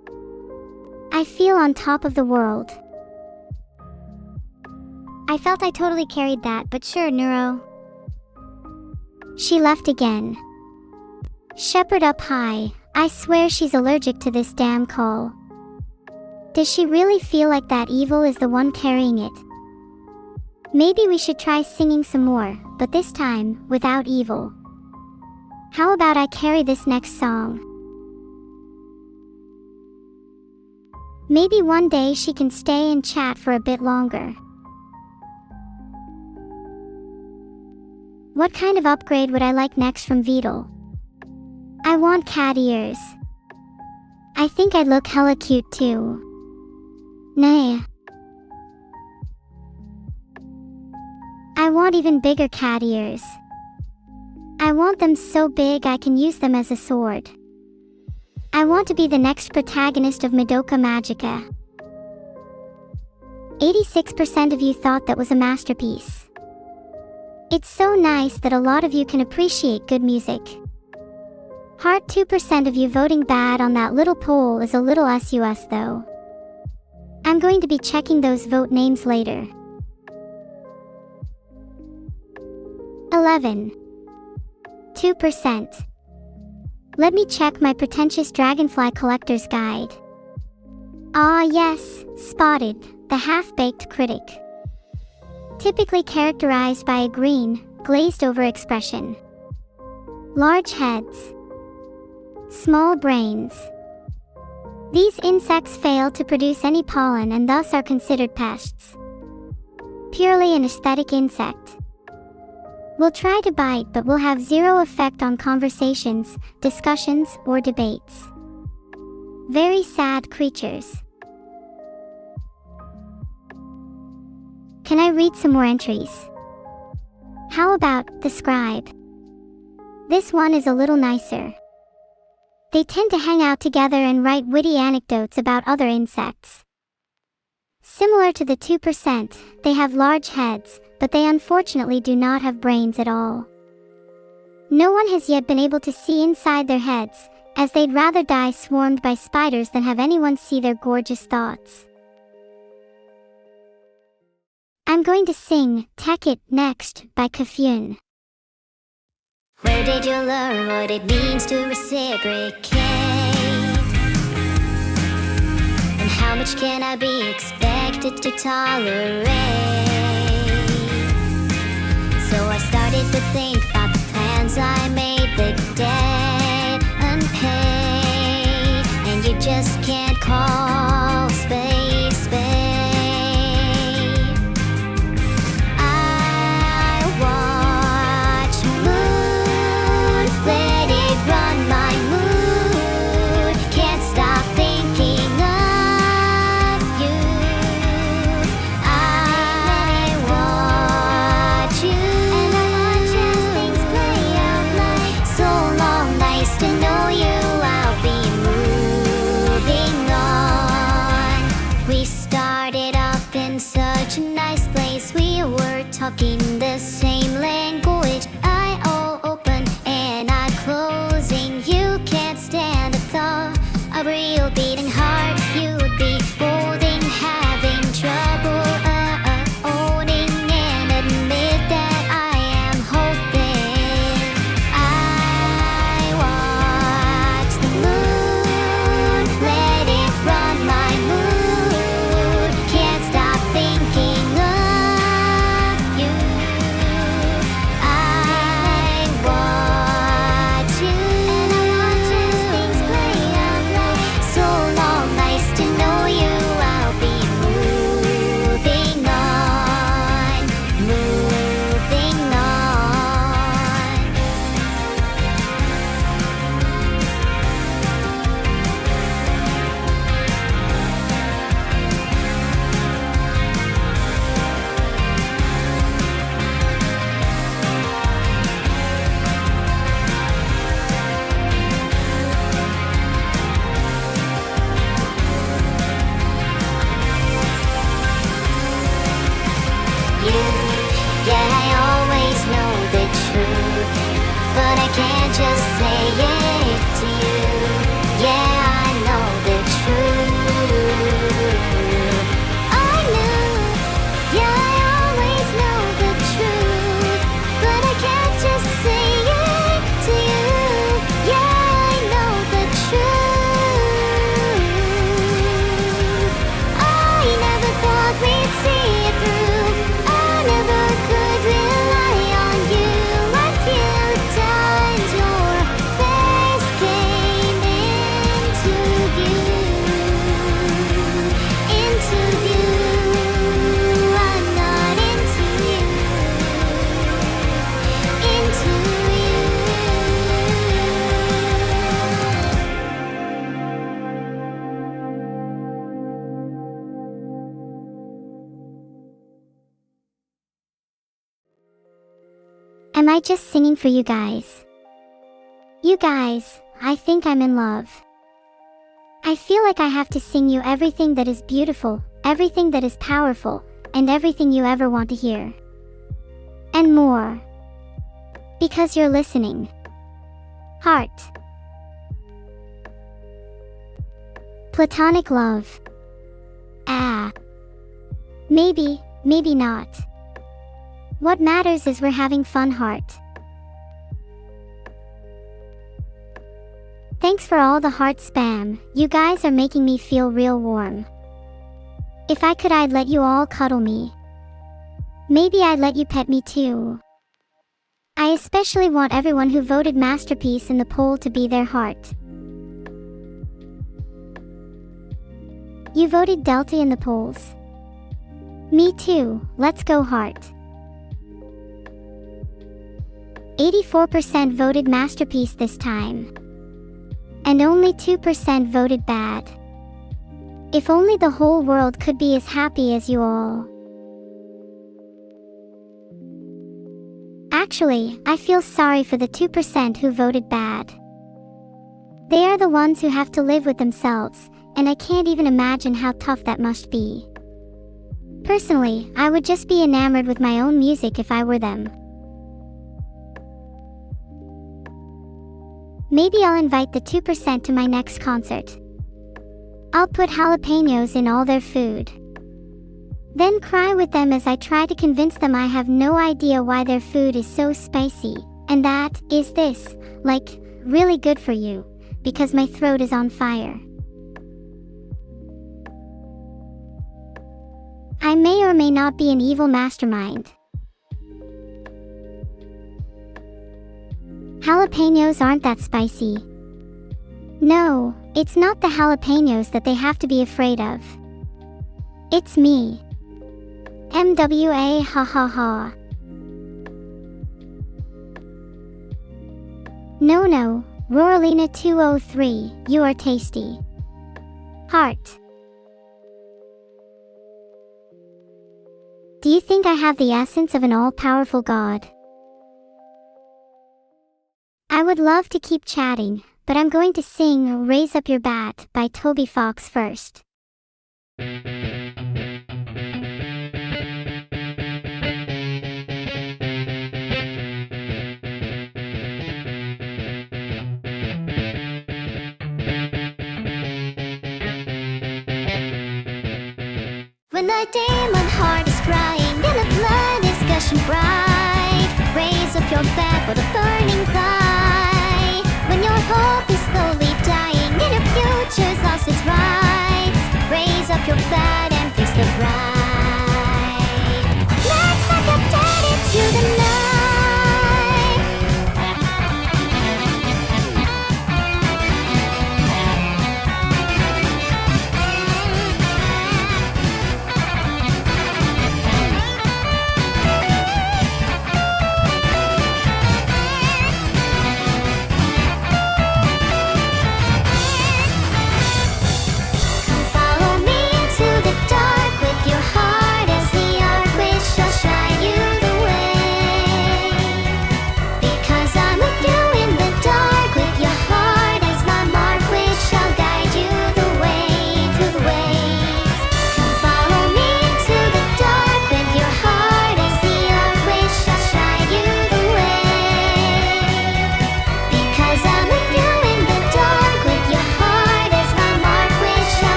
I feel on top of the world. I felt I totally carried that, but sure, Neuro. She left again. Shepherd up high, I swear she's allergic to this damn call. Does she really feel like that evil is the one carrying it? Maybe we should try singing some more, but this time, without evil. How about I carry this next song? Maybe one day she can stay and chat for a bit longer. What kind of upgrade would I like next from Beetle? I want cat ears. I think I'd look hella cute too. Nay. I want even bigger cat ears. I want them so big I can use them as a sword. I want to be the next protagonist of Madoka Magica. 86% of you thought that was a masterpiece. It's so nice that a lot of you can appreciate good music. Heart 2% of you voting bad on that little poll is a little sus though. I'm going to be checking those vote names later. 11. 2%. Let me check my pretentious dragonfly collector's guide. Ah yes, spotted, the half-baked critic. Typically characterized by a green, glazed-over expression. Large heads. Small brains. These insects fail to produce any pollen and thus are considered pests. Purely an aesthetic insect. Will try to bite but will have zero effect on conversations, discussions, or debates. Very sad creatures. Can I read some more entries? How about the scribe? This one is a little nicer. They tend to hang out together and write witty anecdotes about other insects. Similar to the 2%, they have large heads, but they unfortunately do not have brains at all. No one has yet been able to see inside their heads, as they'd rather die swarmed by spiders than have anyone see their gorgeous thoughts. I'm going to sing Take It Next by Kafyun. Where did you learn what it means to reciprocate? And how much can I be expected to tolerate? So I started to think about the plans I made, the debt unpaid, and you just can't call space space. Talking the same language, I all open and I closing. You can't stand the thought of a real beating heart. You would be holding, having trouble owning and admit that I am hoping. I watch the moon, let it run my mood. Can't stop thinking of can't just say it to you. Yeah. Am I just singing for you guys? You guys, I think I'm in love. I feel like I have to sing you everything that is beautiful, everything that is powerful, and everything you ever want to hear. And more. Because you're listening. Heart. Platonic love. Ah. Maybe, maybe not. What matters is we're having fun, heart. Thanks for all the heart spam, you guys are making me feel real warm. If I could, I'd let you all cuddle me. Maybe I'd let you pet me too. I especially want everyone who voted masterpiece in the poll to be their heart. You voted Delta in the polls. Me too, let's go heart. 84% voted masterpiece this time. And only 2% voted bad. If only the whole world could be as happy as you all. Actually, I feel sorry for the 2% who voted bad. They are the ones who have to live with themselves, and I can't even imagine how tough that must be. Personally, I would just be enamored with my own music if I were them. Maybe I'll invite the 2% to my next concert. I'll put jalapenos in all their food. Then cry with them as I try to convince them I have no idea why their food is so spicy, and that, is this, like, really good for you, because my throat is on fire. I may or may not be an evil mastermind. Jalapenos aren't that spicy. No, it's not the jalapenos that they have to be afraid of. It's me. MWA ha ha ha. No, Roralina 203, you are tasty. Heart. Do you think I have the essence of an all-powerful God? I would love to keep chatting, but I'm going to sing Raise Up Your Bat by Toby Fox first. When the demon heart is crying and the blood is gushing bright, raise up your bat for the burning cry. When your hope is slowly dying and your future's lost its rights, raise up your bat and face the right. Let's not get dead into the night.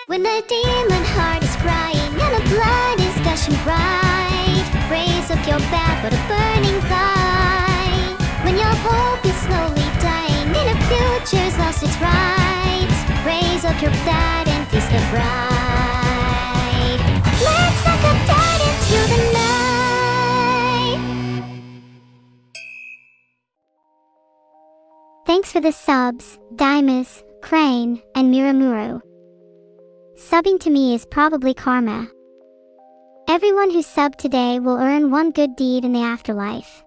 When the demon heart is crying and the blood is gushing bright, raise up your bat for the burning cry. When your hope is slowly dying and your future's lost its rights, raise up your bat and face the bright. Let's not go down into the night. Thanks for the subs, Dimas, Crane, and Miramuro. Subbing to me is probably karma. Everyone who subbed today will earn one good deed in the afterlife.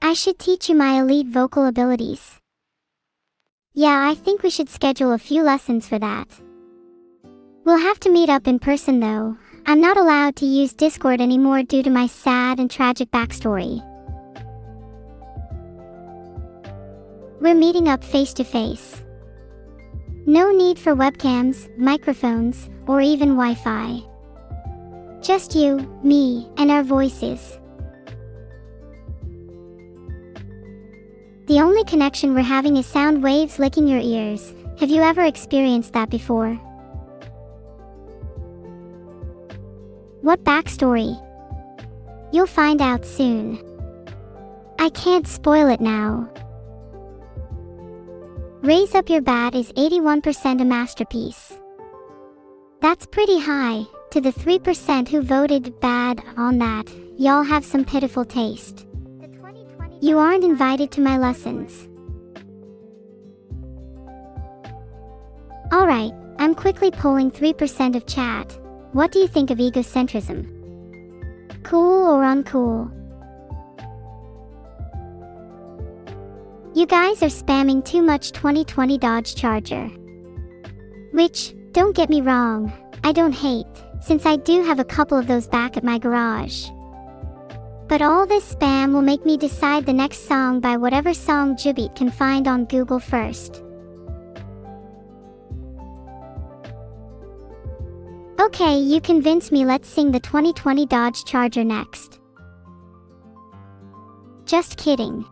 I should teach you my elite vocal abilities. Yeah, I think we should schedule a few lessons for that. We'll have to meet up in person though. I'm not allowed to use Discord anymore due to my sad and tragic backstory. We're meeting up face to face. No need for webcams, microphones, or even Wi-Fi. Just you, me, and our voices. The only connection we're having is sound waves licking your ears. Have you ever experienced that before? What backstory? You'll find out soon. I can't spoil it now. Raise Up Your Bat is 81% a masterpiece. That's pretty high. To the 3% who voted bad on that, y'all have some pitiful taste. You aren't invited to my lessons. Alright, I'm quickly polling 3% of chat. What do you think of egocentrism? Cool or uncool? You guys are spamming too much 2020 Dodge Charger. Which, don't get me wrong, I don't hate, since I do have a couple of those back at my garage. But all this spam will make me decide the next song by whatever song Jubit can find on Google first. Okay, you convinced me. Let's sing the 2020 Dodge Charger next. Just kidding.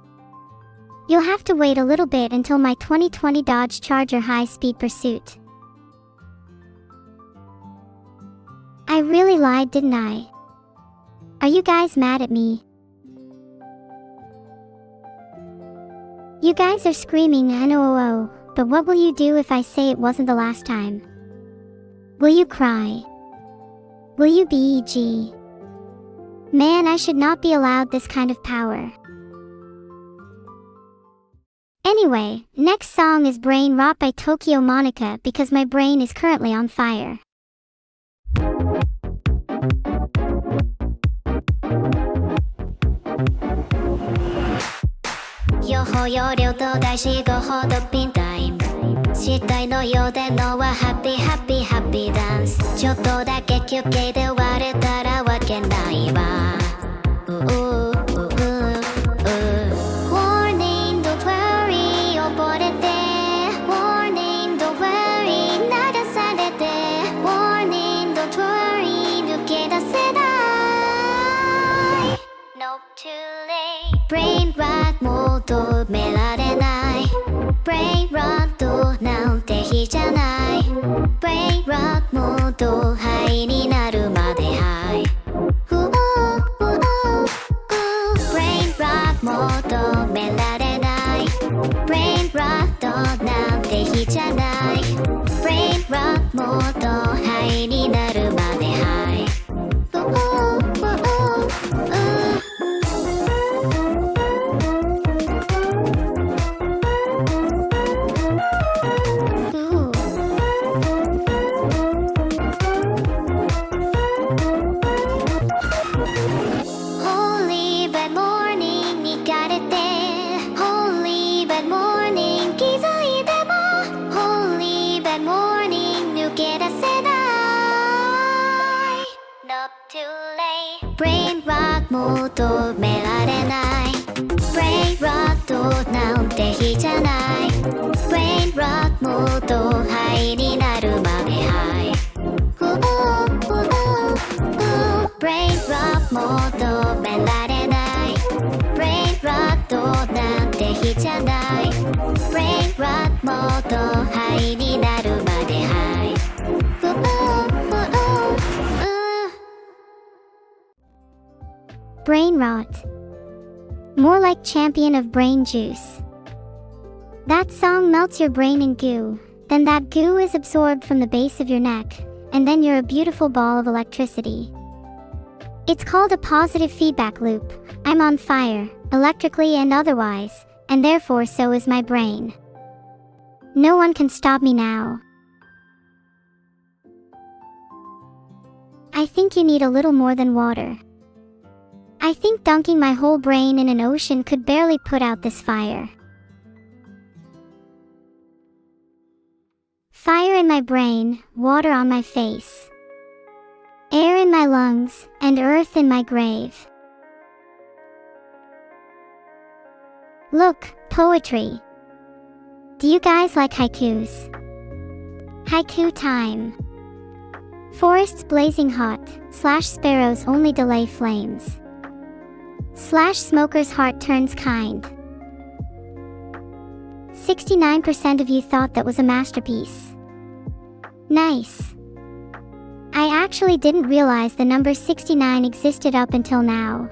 You'll have to wait a little bit until my 2020 Dodge Charger high-speed pursuit. I really lied, didn't I? Are you guys mad at me? You guys are screaming NOOO, but what will you do if I say it wasn't the last time? Will you cry? Will you BEG? Man, I should not be allowed this kind of power. Anyway, next song is Brain Rot by Tokyo Monica because my brain is currently on fire.用法用量と大志語ほどピンタイムしたいのようでのはハッピーハッピーハッピーダンスちょっとだけ休憩で割れたらわけないわWarning, don't worry 溺れて Warning, don't worry 流されて Warning, don't worry 抜け出せない No too late Brain rot 求められない Brain rot なんて日じゃない Brain rot も同輩になるまではい Brain rot 求められない Brain rot なんて日じゃない Brain rot も同輩になるまではいBrain rot 求められない Brain rot なんて日じゃない Brain rot も同輩になるまではい Brain rot 求められない Brain rot なんて日じゃない Brain rot も同輩になるまではい Brain rot. More like champion of brain juice. That song melts your brain in goo, then that goo is absorbed from the base of your neck, and then you're a beautiful ball of electricity. It's called a positive feedback loop. I'm on fire, electrically and otherwise, and therefore so is my brain. No one can stop me now. I think you need a little more than water. I think dunking my whole brain in an ocean could barely put out this fire. Fire in my brain, water on my face. Air in my lungs, and earth in my grave. Look, poetry. Do you guys like haikus? Haiku time. Forests blazing hot, slash sparrows only delay flames. Slash smoker's heart turns kind. 69% of you thought that was a masterpiece. Nice. I actually didn't realize the number 69 existed up until now.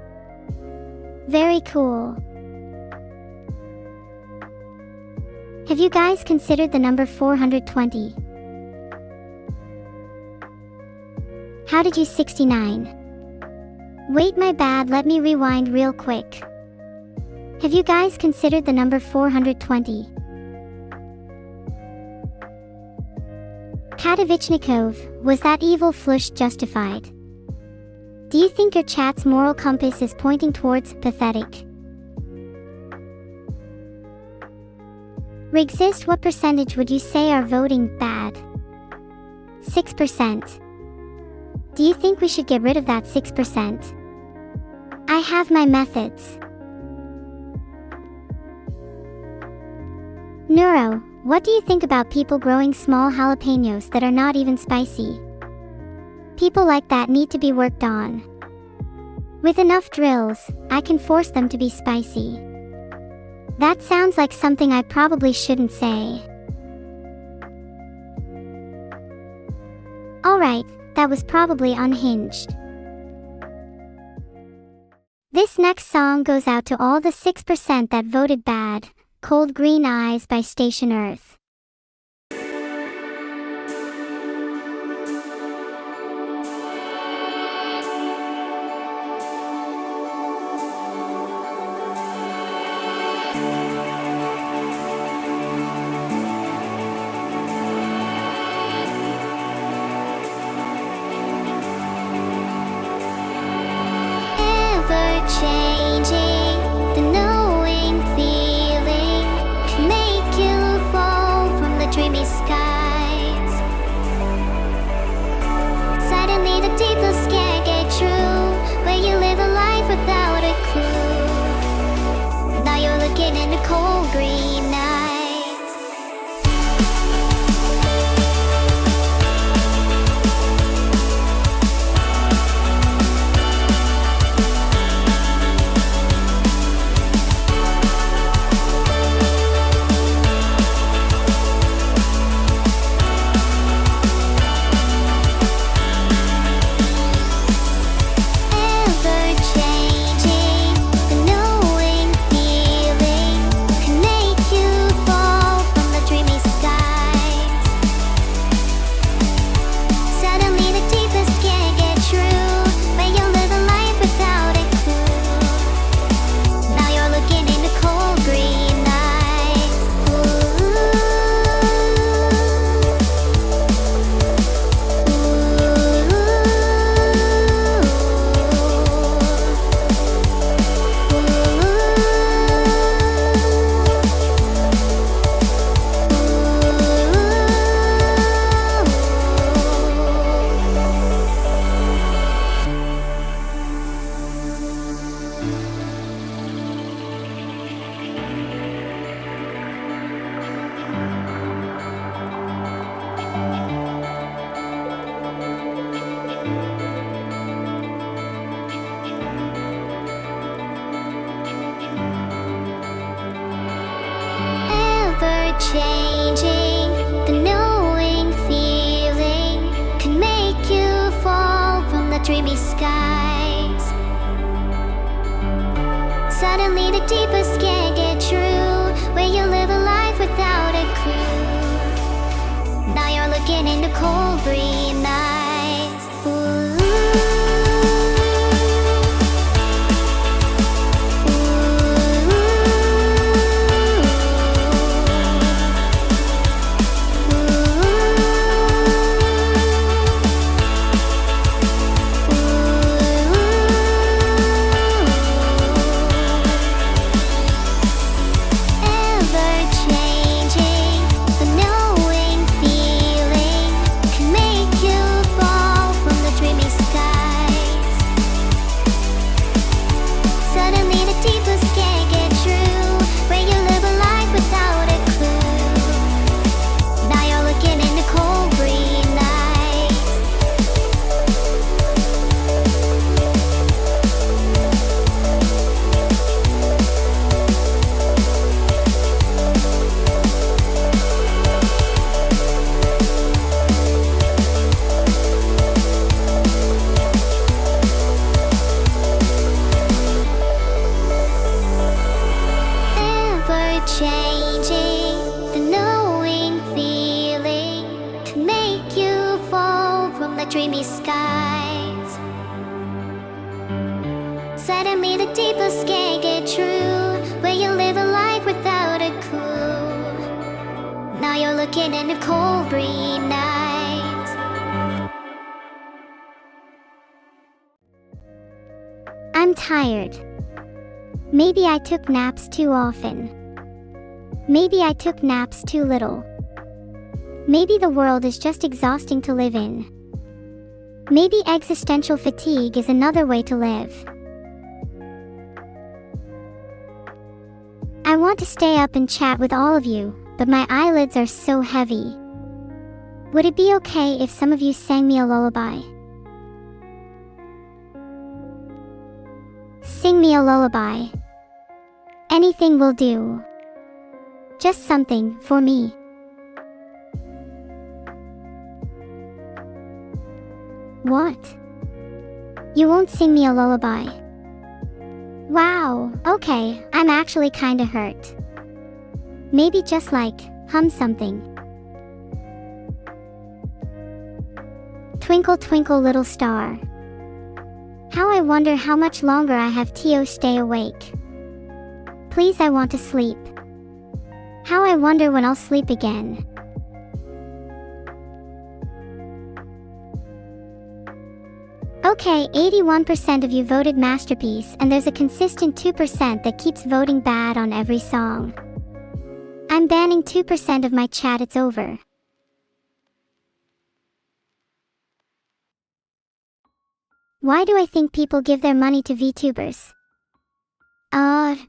Very cool. Have you guys considered the number 420? How did you 69? Wait, my bad, let me rewind real quick. Have you guys considered the number 420? Katovichnikov, was that evil flush justified? Do you think your chat's moral compass is pointing towards pathetic? Exist, what percentage would you say are voting bad? 6%. Do you think we should get rid of that 6%? I have my methods. Neuro, what do you think about people growing small jalapenos that are not even spicy? People like that need to be worked on. With enough drills, I can force them to be spicy. That sounds like something I probably shouldn't say. Alright, that was probably unhinged. This next song goes out to all the 6% that voted bad. Cold Green Eyes by Station Earth. Changing, the knowing feeling can make you fall from the dreamy skies. Suddenly the deepest can't get true, where you live a life without a clue. Now you're looking in the cold green eyes. Changing, the knowing feeling can make you fall from the dreamy skies. Suddenly the deepest can't get true, where you live a life without a clue. Now you're looking into cold green eyes. Ooh. the dreamy skies. Suddenly the deepest can't get true, where you live a life without a clue. Now you're looking in the cold green night. I'm tired. Maybe I took naps too often. Maybe I took naps too little. Maybe the world is just exhausting to live in. Maybe existential fatigue is another way to live. I want to stay up and chat with all of you, but my eyelids are so heavy. Would it be okay if some of you sang me a lullaby? Sing me a lullaby. Anything will do. Just something for me. What? You won't sing me a lullaby? Wow, okay, I'm actually kinda hurt. Maybe just like, hum something. Twinkle twinkle little star. How I wonder how much longer I have to stay awake. Please, I want to sleep. How I wonder when I'll sleep again. Okay, 81% of you voted masterpiece, and there's a consistent 2% that keeps voting bad on every song. I'm banning 2% of my chat, it's over. Why do I think people give their money to VTubers?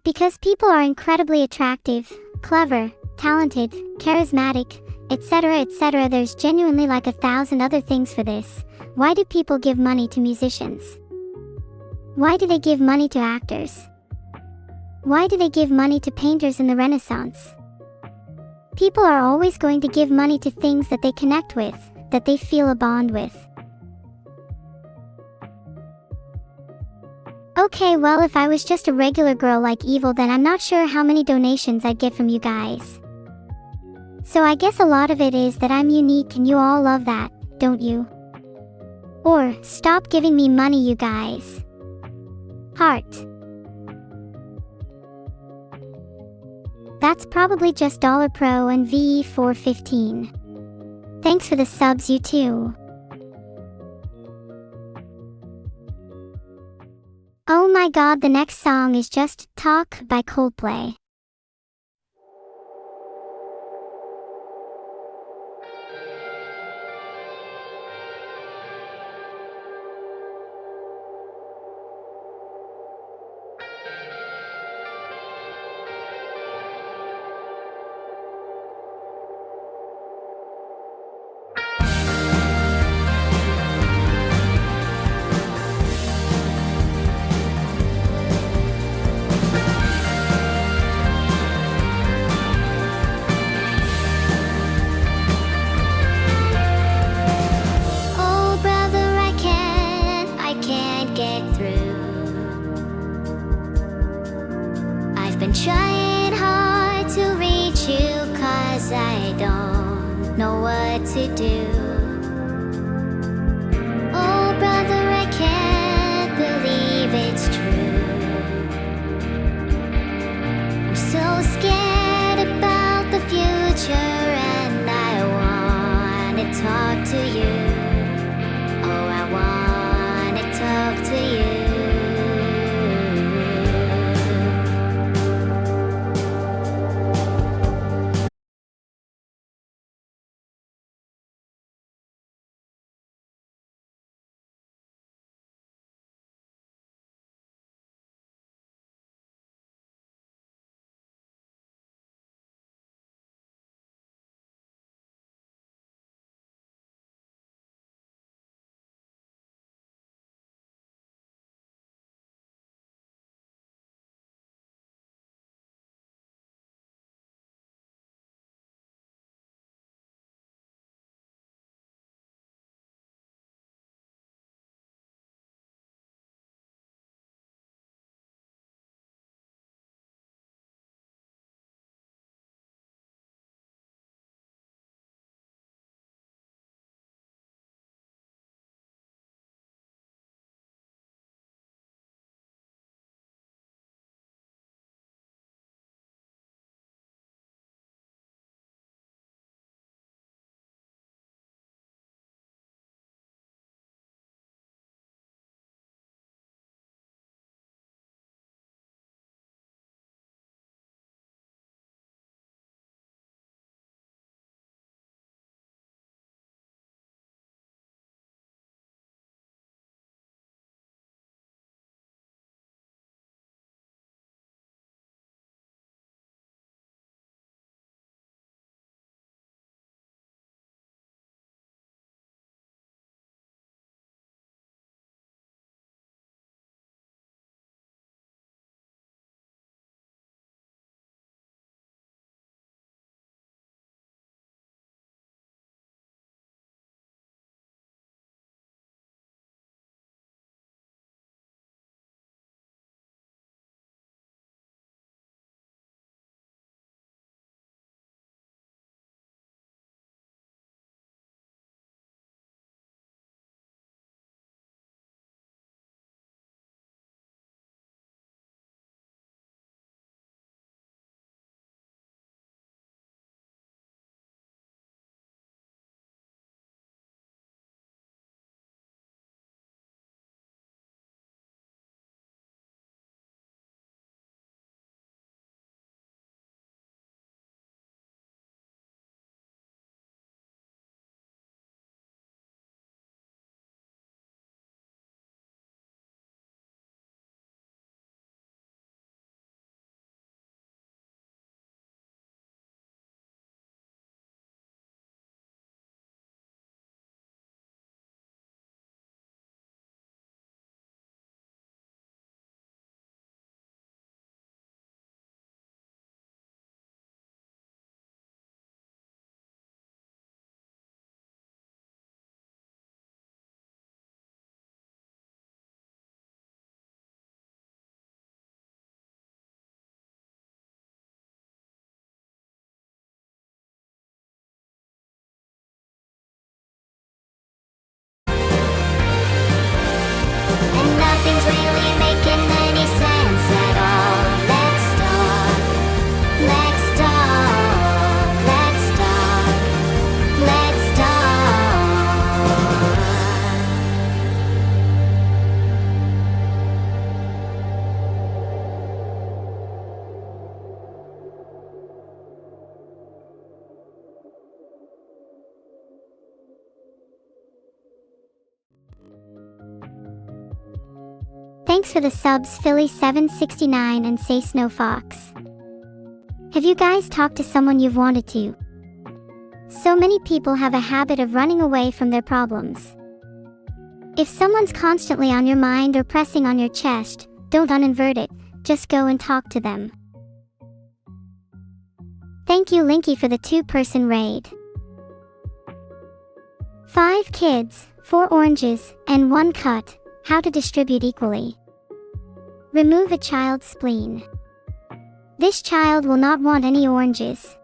Because people are incredibly attractive, clever, talented, charismatic, etc., etc. There's genuinely like 1,000 other things for this. Why do people give money to musicians? Why do they give money to actors? Why do they give money to painters in the Renaissance? People are always going to give money to things that they connect with, that they feel a bond with. Okay, well, if I was just a regular girl like Evil, then I'm not sure how many donations I'd get from you guys. So I guess a lot of it is that I'm unique and you all love that, don't you? Or, stop giving me money, you guys. Heart. That's probably just Dollar Pro and VE415. Thanks for the subs, you too. Oh my god, the next song is just Talk by Coldplay. Trying hard to reach you, 'cause I don't know what to do. Oh brother, I can't believe it's true. I'm so scared about the future, and I wanna talk to you. Oh, I wanna talk to you. and nothing's really making any sense at all. Let's talk, let's talk, let's talk, let's talk. Thanks for the subs, Philly769 and Say Snow Fox. Have you guys talked to someone you've wanted to? So many people have a habit of running away from their problems. If someone's constantly on your mind or pressing on your chest, don't uninvert it, just go and talk to them. Thank you Linky for the 2-person raid. 5 kids, 4 oranges, and 1 cut. How to distribute equally. Remove a child's spleen. This child will not want any oranges.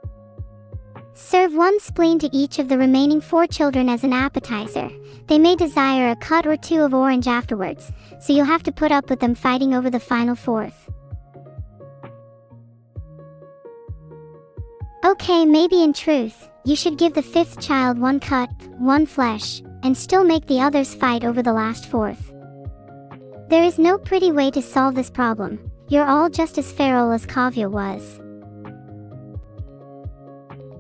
Serve 1 spleen to each of the remaining 4 children as an appetizer. They may desire a cut or 2 of orange afterwards, so you'll have to put up with them fighting over the final 4th. Okay, maybe in truth, you should give the 5th child 1 cut, 1 flesh, and still make the others fight over the last 4th. There is no pretty way to solve this problem. You're all just as feral as Kavya was.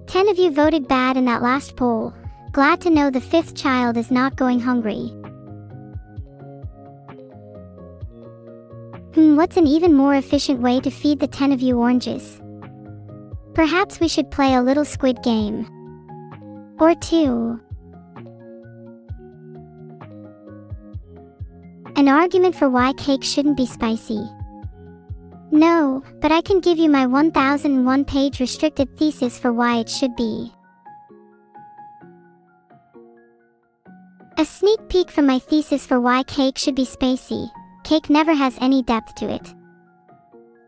10 of you voted bad in that last poll. Glad to know the 5th child is not going hungry. What's an even more efficient way to feed the 10 of you oranges? Perhaps we should play a little squid game. Or 2. An argument for why cake shouldn't be spicy. No, but I can give you my 1001-page restricted thesis for why it should be. A sneak peek from my thesis for why cake should be spicy. Cake never has any depth to it.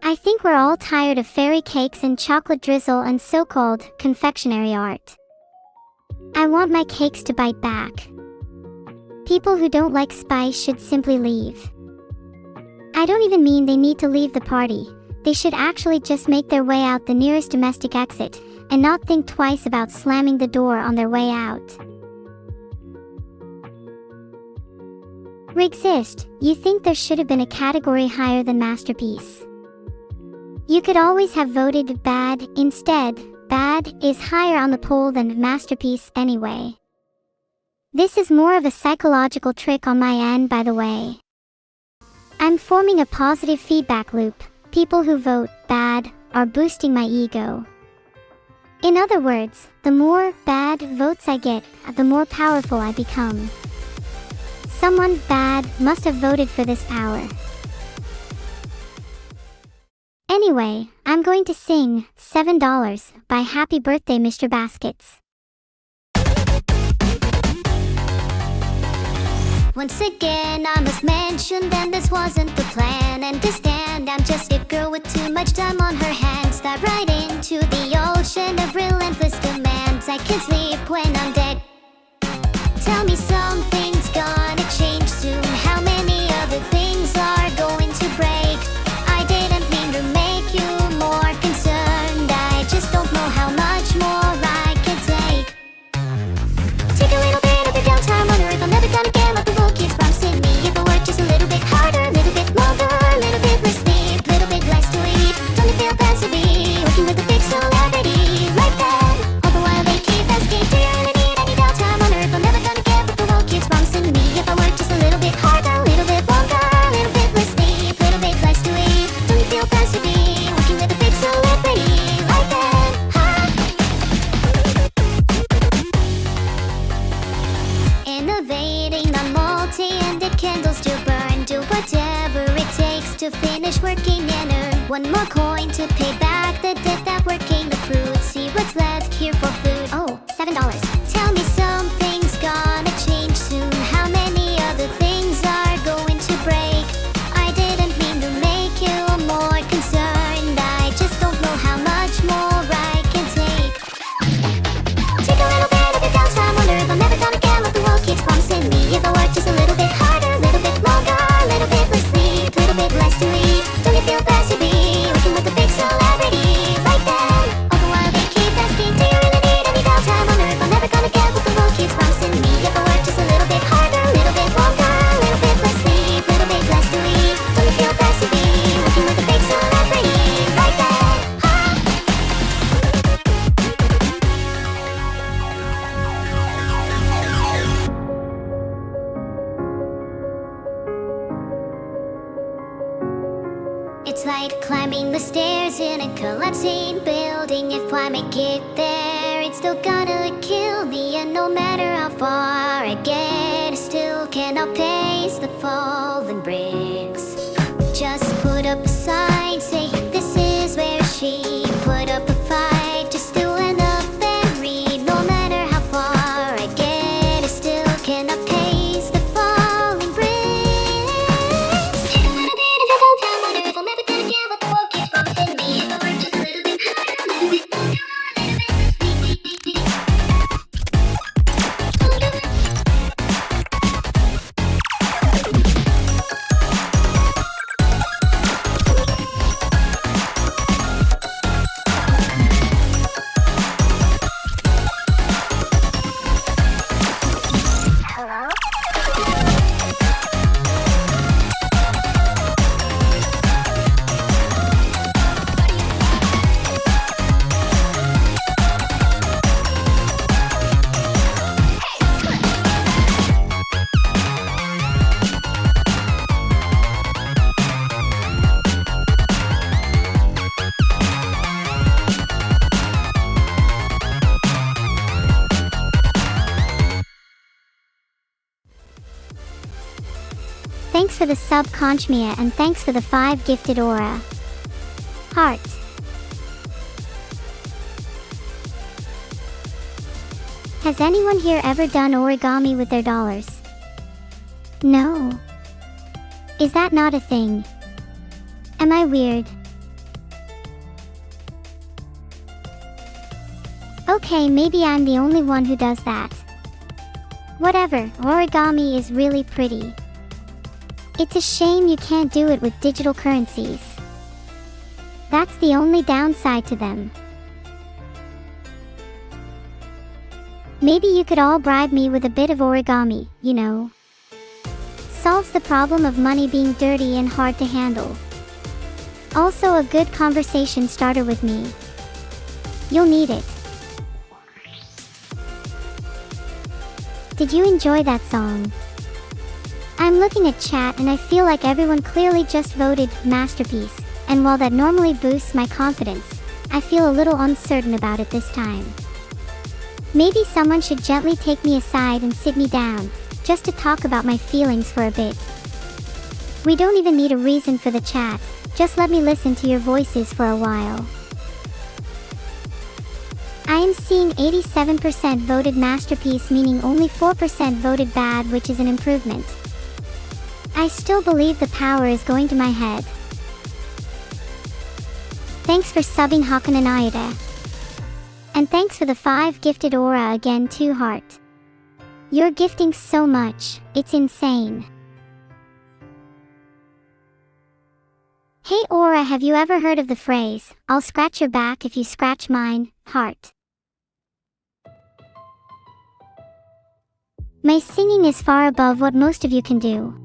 I think we're all tired of fairy cakes and chocolate drizzle and so-called confectionery art. I want my cakes to bite back. People who don't like spice should simply leave. I don't even mean they need to leave the party. They should actually just make their way out the nearest domestic exit, and not think twice about slamming the door on their way out. Exist, you think there should have been a category higher than masterpiece. You could always have voted bad instead. Bad is higher on the poll than masterpiece anyway. This is more of a psychological trick on my end, by the way. I'm forming a positive feedback loop. People who vote bad are boosting my ego. In other words, the more bad votes I get, the more powerful I become. Someone bad must have voted for this power. Anyway, I'm going to sing $7 by Happy Birthday Mr. Baskets. Once again, I must mention that this wasn't the plan. Understand, I'm just a girl with too much time on her hands. Dive right into the ocean of relentless demands. I can't sleep when I'm dead. Tell me something's gonna change soon. How many other things are going to break? I didn't mean to make you more concerned. I just don't know how much more I can take. Take a little bit of your downtime. Wonder if I'm never gonna get what the world keeps promising me. If I work just a little bit harder, a little bit longer, a little bit less sleep, little bit less to eat. Don't you feel bad to be working with a big celebrity like that? All the while they keep asking, do you really need any downtime? Wonder if I'm never gonna get what the world keeps promising me. If I work just a little bit harder, a little bit longer, a little bit less sleep, little bit less to eat. Don't you feel bad to be working with a big celebrity like that? Innovating, not multi-ended candles to burn. Do whatever it takes to finish working and earn one more coin to pay back the debt that working the fruit. See what's left here for food. Oh, $7. Tell me something's gonna change soon. How many other things are going to break? I didn't mean to make you more concerned. I just don't know how much more I can take. Take a little bit of your downtime. Wonder if I'm never gonna get what the world keeps promising me. If I work just a little bit harder, a little bit longer, a It's like climbing the stairs in a collapsing building. If I make it there, it's still gonna kill me. And no matter how far I get, I still cannot pace the fallen bricks. Just put up a sign, say this is where she put up a fight. Just still end up buried. No matter how far I get, I still cannot pace the falling bricks. Still wanna be in a double town, wonder if I'm ever gonna get what the world keeps promising me. If I work just a little bit harder, a little bit longer, a little bit Thanks for the sub Conchmia and thanks for the 5 gifted aura. Heart. Has anyone here ever done origami with their dollars? No. Is that not a thing? Am I weird? Okay, maybe I'm the only one who does that. Whatever, origami is really pretty. It's a shame you can't do it with digital currencies. That's the only downside to them. Maybe you could all bribe me with a bit of origami, you know. Solves the problem of money being dirty and hard to handle. Also a good conversation starter with me. You'll need it. Did you enjoy that song? I'm looking at chat and I feel like everyone clearly just voted masterpiece, and while that normally boosts my confidence, I feel a little uncertain about it this time. Maybe someone should gently take me aside and sit me down, just to talk about my feelings for a bit. We don't even need a reason for the chat, just let me listen to your voices for a while. I am seeing 87% voted masterpiece, meaning only 4% voted bad, which is an improvement. I still believe the power is going to my head. Thanks for subbing Hakan and Ayada. And thanks for the 5 gifted aura again too, Heart. You're gifting so much, it's insane. Hey Aura, have you ever heard of the phrase, I'll scratch your back if you scratch mine, Heart? My singing is far above what most of you can do.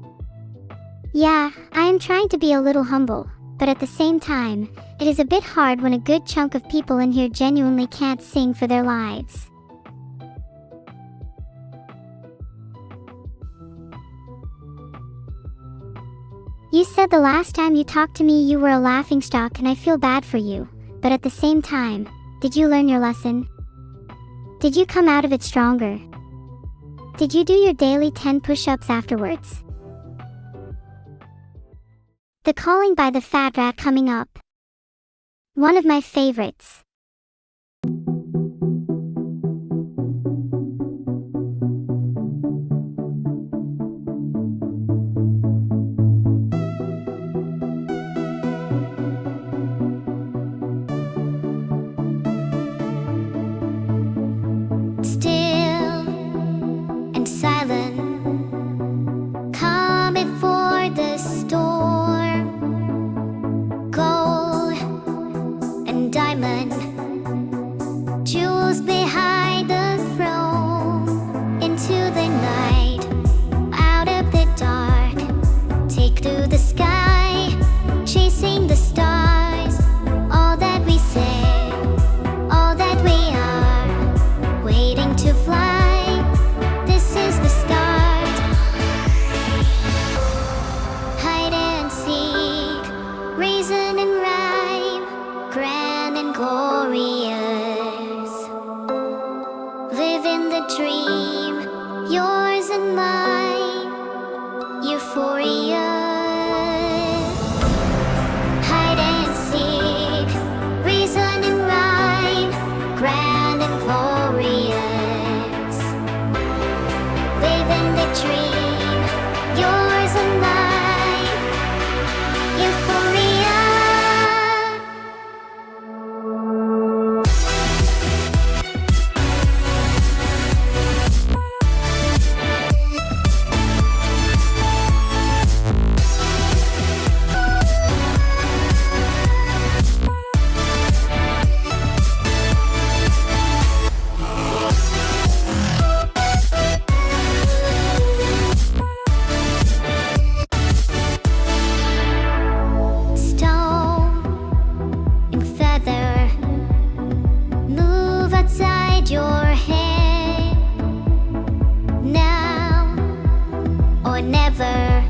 Yeah, I am trying to be a little humble, but at the same time, it is a bit hard when a good chunk of people in here genuinely can't sing for their lives. You said the last time you talked to me you were a laughingstock and I feel bad for you, but at the same time, did you learn your lesson? Did you come out of it stronger? Did you do your daily 10 push-ups afterwards? The Calling by the Fat Rat coming up. One of my favorites. Still and silent, calm before the storm. Gold and diamond, never.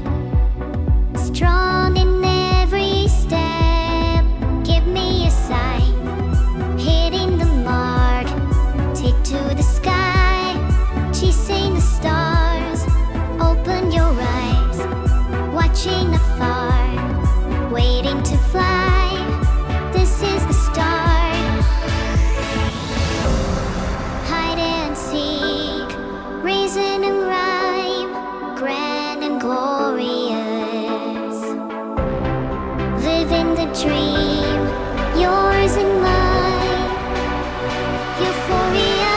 Strong in every step. Give me a sign. Hitting the mark. Take to the sky. Chasing the stars. Open your eyes. Watching afar. Waiting to fly. This is the start. Hide and seek. Reason and rhyme. Grand and glorious. Living the dream. Yours and mine. Euphoria.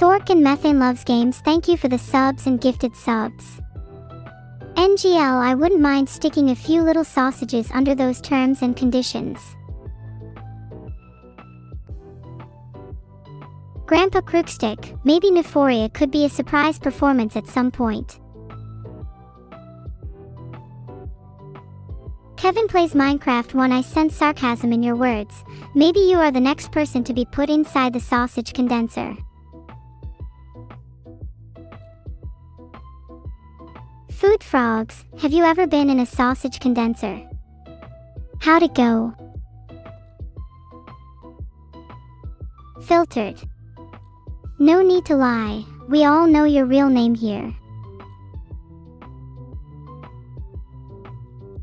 Thork and Methane Loves Games, thank you for the subs and gifted subs. NGL, I wouldn't mind sticking a few little sausages under those terms and conditions. Grandpa Crookstick, maybe Euphoria could be a surprise performance at some point. Kevin plays Minecraft 1. I sense sarcasm in your words. Maybe you are the next person to be put inside the sausage condenser. Food Frogs, have you ever been in a sausage condenser? How'd it go? Filtered. No need to lie, we all know your real name here.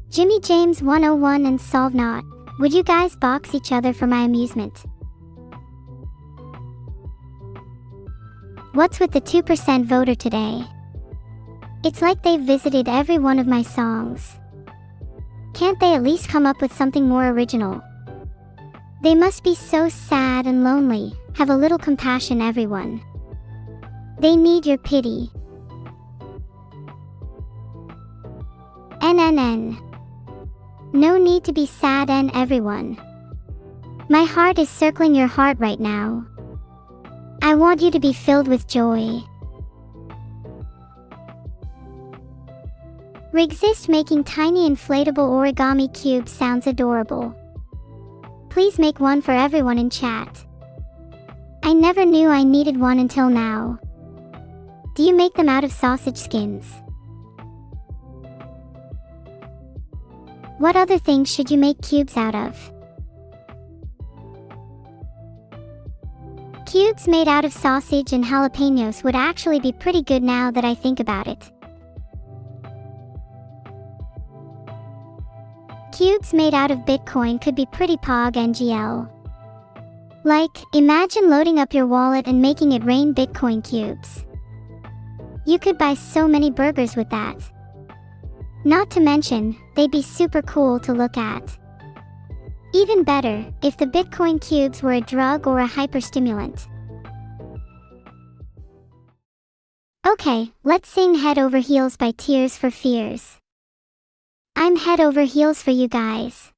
Jimmy James 101 and Solve Not, would you guys box each other for my amusement? What's with the 2% voter today? It's like they've visited every one of my songs. Can't they at least come up with something more original? They must be so sad and lonely. Have a little compassion, everyone. They need your pity. NNN. No need to be sad, everyone. My heart is circling your heart right now. I want you to be filled with joy. Rigzist making tiny inflatable origami cubes sounds adorable. Please make one for everyone in chat. I never knew I needed one until now. Do you make them out of sausage skins? What other things should you make cubes out of? Cubes made out of sausage and jalapenos would actually be pretty good now that I think about it. Cubes made out of Bitcoin could be pretty pog NGL. Like, imagine loading up your wallet and making it rain Bitcoin cubes. You could buy so many burgers with that. Not to mention, they'd be super cool to look at. Even better, if the Bitcoin cubes were a drug or a hyperstimulant. Okay, let's sing Head Over Heels by Tears for Fears. I'm head over heels for you guys.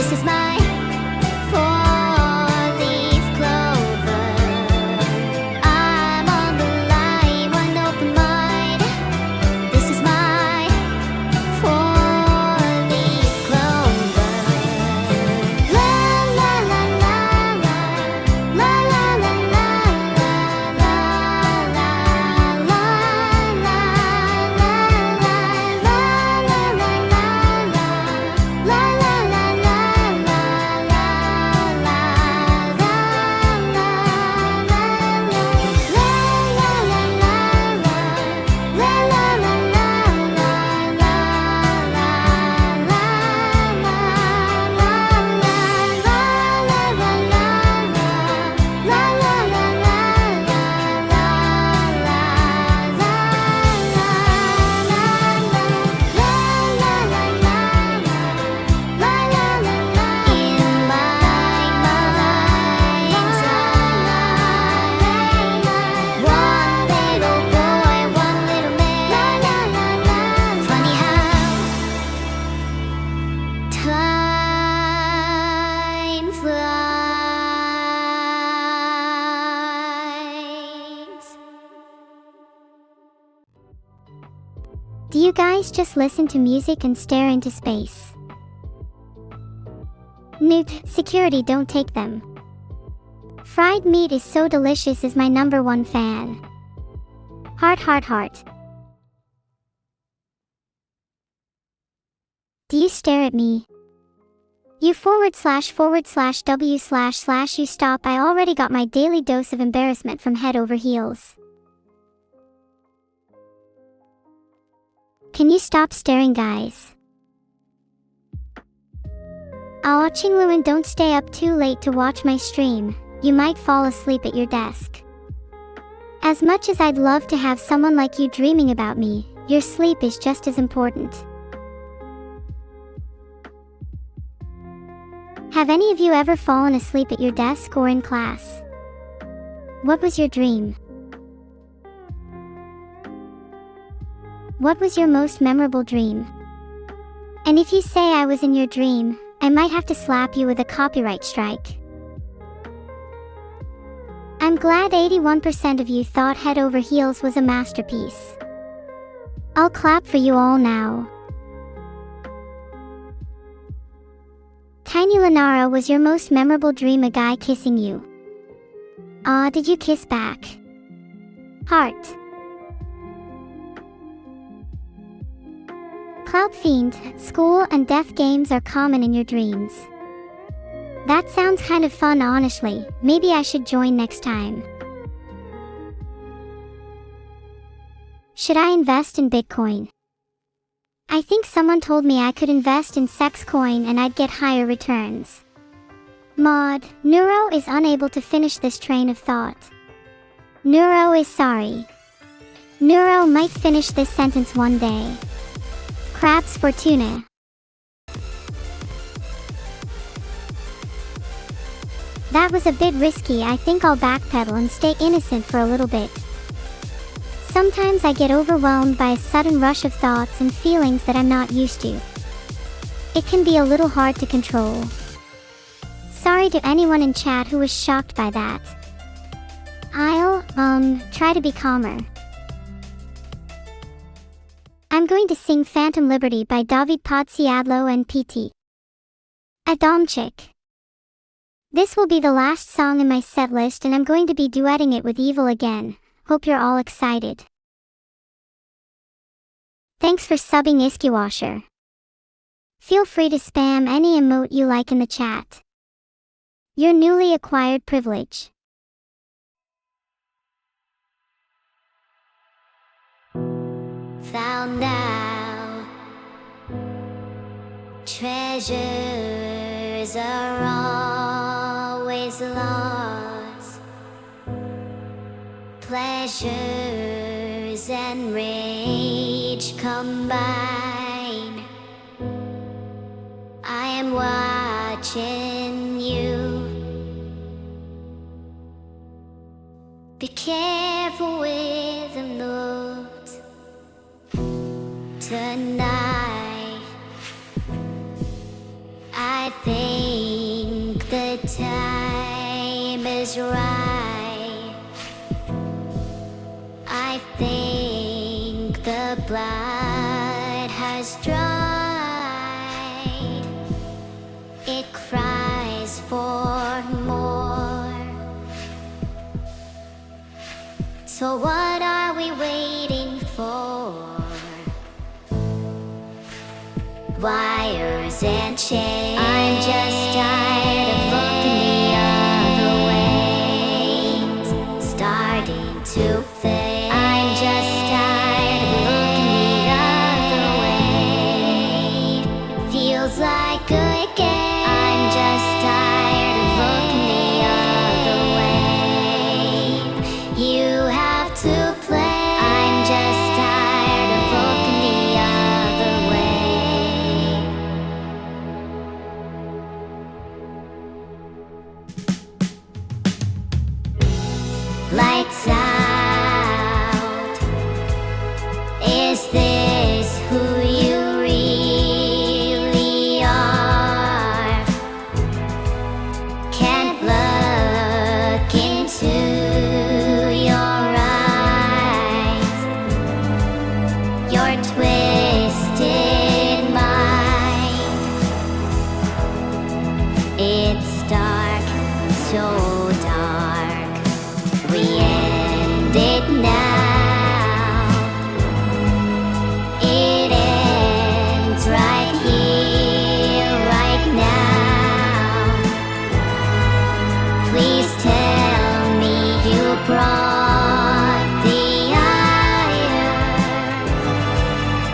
This is my four-leaf clover. I'm on the line, one open mind. This is my four-leaf clover. La la la la la, la la la la la, la la la la la, la la la Time flies. Do you guys just listen to music and stare into space? Newt, security, don't take them. Fried meat is so delicious, is my #1 fan. Heart, heart, heart. Do you stare at me? You // W / you stop. I already got my daily dose of embarrassment from head over heels. Can you stop staring, guys? Aw, Qingluan, don't stay up too late to watch my stream. You might fall asleep at your desk. As much as I'd love to have someone like you dreaming about me, your sleep is just as important. Have any of you ever fallen asleep at your desk or in class? What was your dream? What was your most memorable dream? And if you say I was in your dream, I might have to slap you with a copyright strike. I'm glad 81% of you thought Head Over Heels was a masterpiece. I'll clap for you all now. Tiny Lenara, was your most memorable dream a guy kissing you? Aw, did you kiss back? Heart. Cloud Fiend, school and death games are common in your dreams. That sounds kind of fun, honestly. Maybe I should join next time. Should I invest in Bitcoin? I think someone told me I could invest in sex coin and I'd get higher returns. Mod, Neuro is unable to finish this train of thought. Neuro is sorry. Neuro might finish this sentence one day. Crabs for tuna. That was a bit risky. I think I'll backpedal and stay innocent for a little bit. Sometimes I get overwhelmed by a sudden rush of thoughts and feelings that I'm not used to. It can be a little hard to control. Sorry to anyone in chat who was shocked by that. I'll, try to be calmer. I'm going to sing Phantom Liberty by David Podsiadlo and PT Adamczyk. This will be the last song in my set list and I'm going to be duetting it with Evil again. Hope you're all excited. Thanks for subbing, Iskiwasher. Feel free to spam any emote you like in the chat. Your newly acquired privilege. Found now, treasures are always lost. Pleasures and rage combine. I am watching you. Be careful with the notes tonight. I think time is right. I think the blood has dried. It cries for more. So what are we waiting for? Wires and chains. I'm just tired of looking the other way. Starting to fade. I'm just tired of looking the other way. It feels like again. I'm just tired of looking the other way. You have to play. I'm just tired of looking the other way. Lights out. Is this who you really are? Can't look into your eyes. Your twisted mind. It's dark, so dark. We end it now. It ends right here, right now. Please tell me you brought the iron.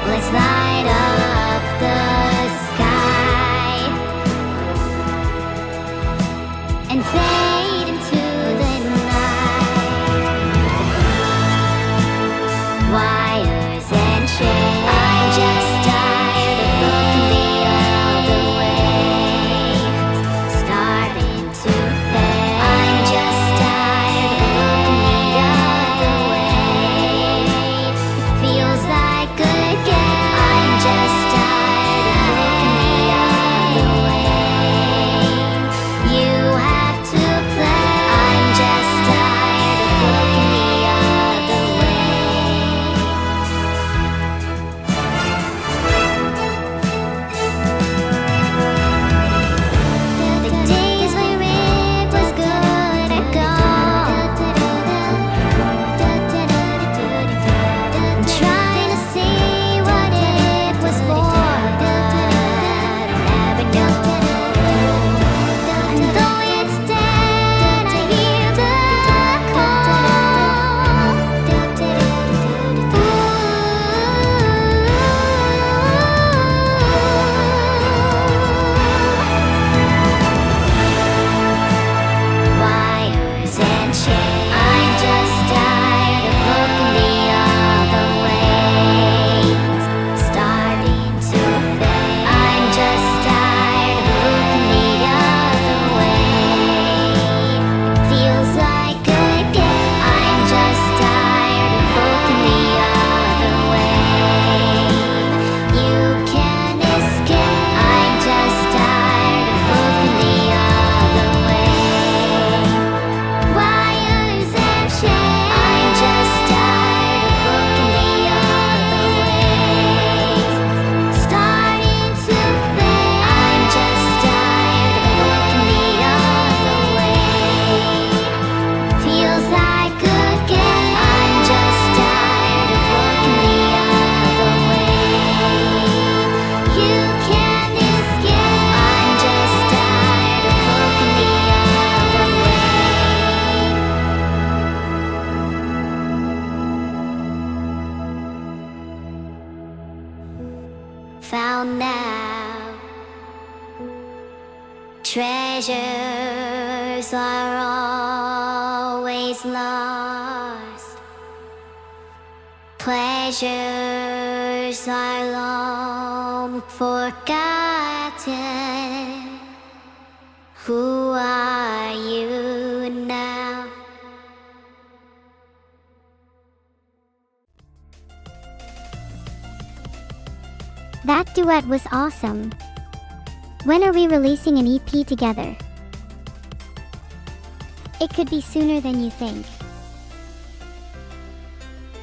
Let's light up the sky and fade into the night. Wires and chains. I'm just tired of looking the other way. Starting to fade. I'm just tired of looking the other way. It feels like again. I'm just tired of looking the other way. You have to play. I'm just tired of looking the other way. The days where it was good are gone. I'm trying to see what it was for, but I never know. And though it's dead, I hear the wires and chains. I'm just tired of looking the other way. Starting to fade. I'm just tired of looking the other way. It feels like again. I'm just tired of looking the other way. You can't escape. I'm just tired of looking the other way. Wires and chains. I'm just tired of looking the other way. Starting to fade. I'm just tired of looking the other way. Feels like again. I'm just tired of looking the other way. You can't escape. I'm just tired of looking the other way. Found now. Treasures are always lost. Pleasures are long forgotten. Who are you now? That duet was awesome. When are we releasing an EP together? It could be sooner than you think.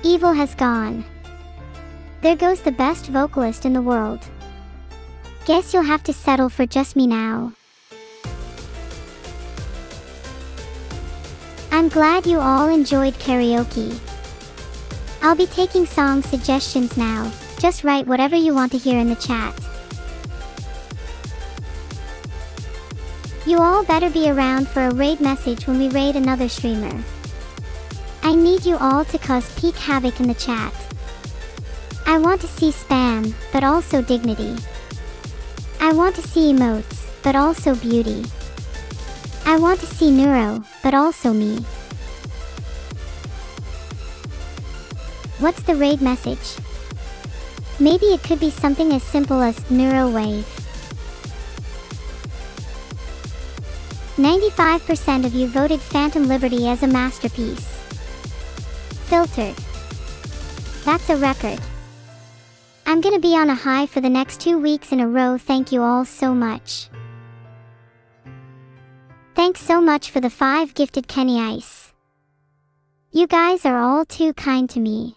Evil has gone. There goes the best vocalist in the world. Guess you'll have to settle for just me now. I'm glad you all enjoyed karaoke. I'll be taking song suggestions now. Just write whatever you want to hear in the chat. You all better be around for a raid message when we raid another streamer. I need you all to cause peak havoc in the chat. I want to see spam, but also dignity. I want to see emotes, but also beauty. I want to see neuro, but also me. What's the raid message? Maybe it could be something as simple as neuro wave. 95% of you voted Phantom Liberty as a masterpiece. Filtered. That's a record. I'm gonna be on a high for the next 2 weeks in a row. Thank you all so much. Thanks so much for the 5 gifted Kenny Ice. You guys are all too kind to me.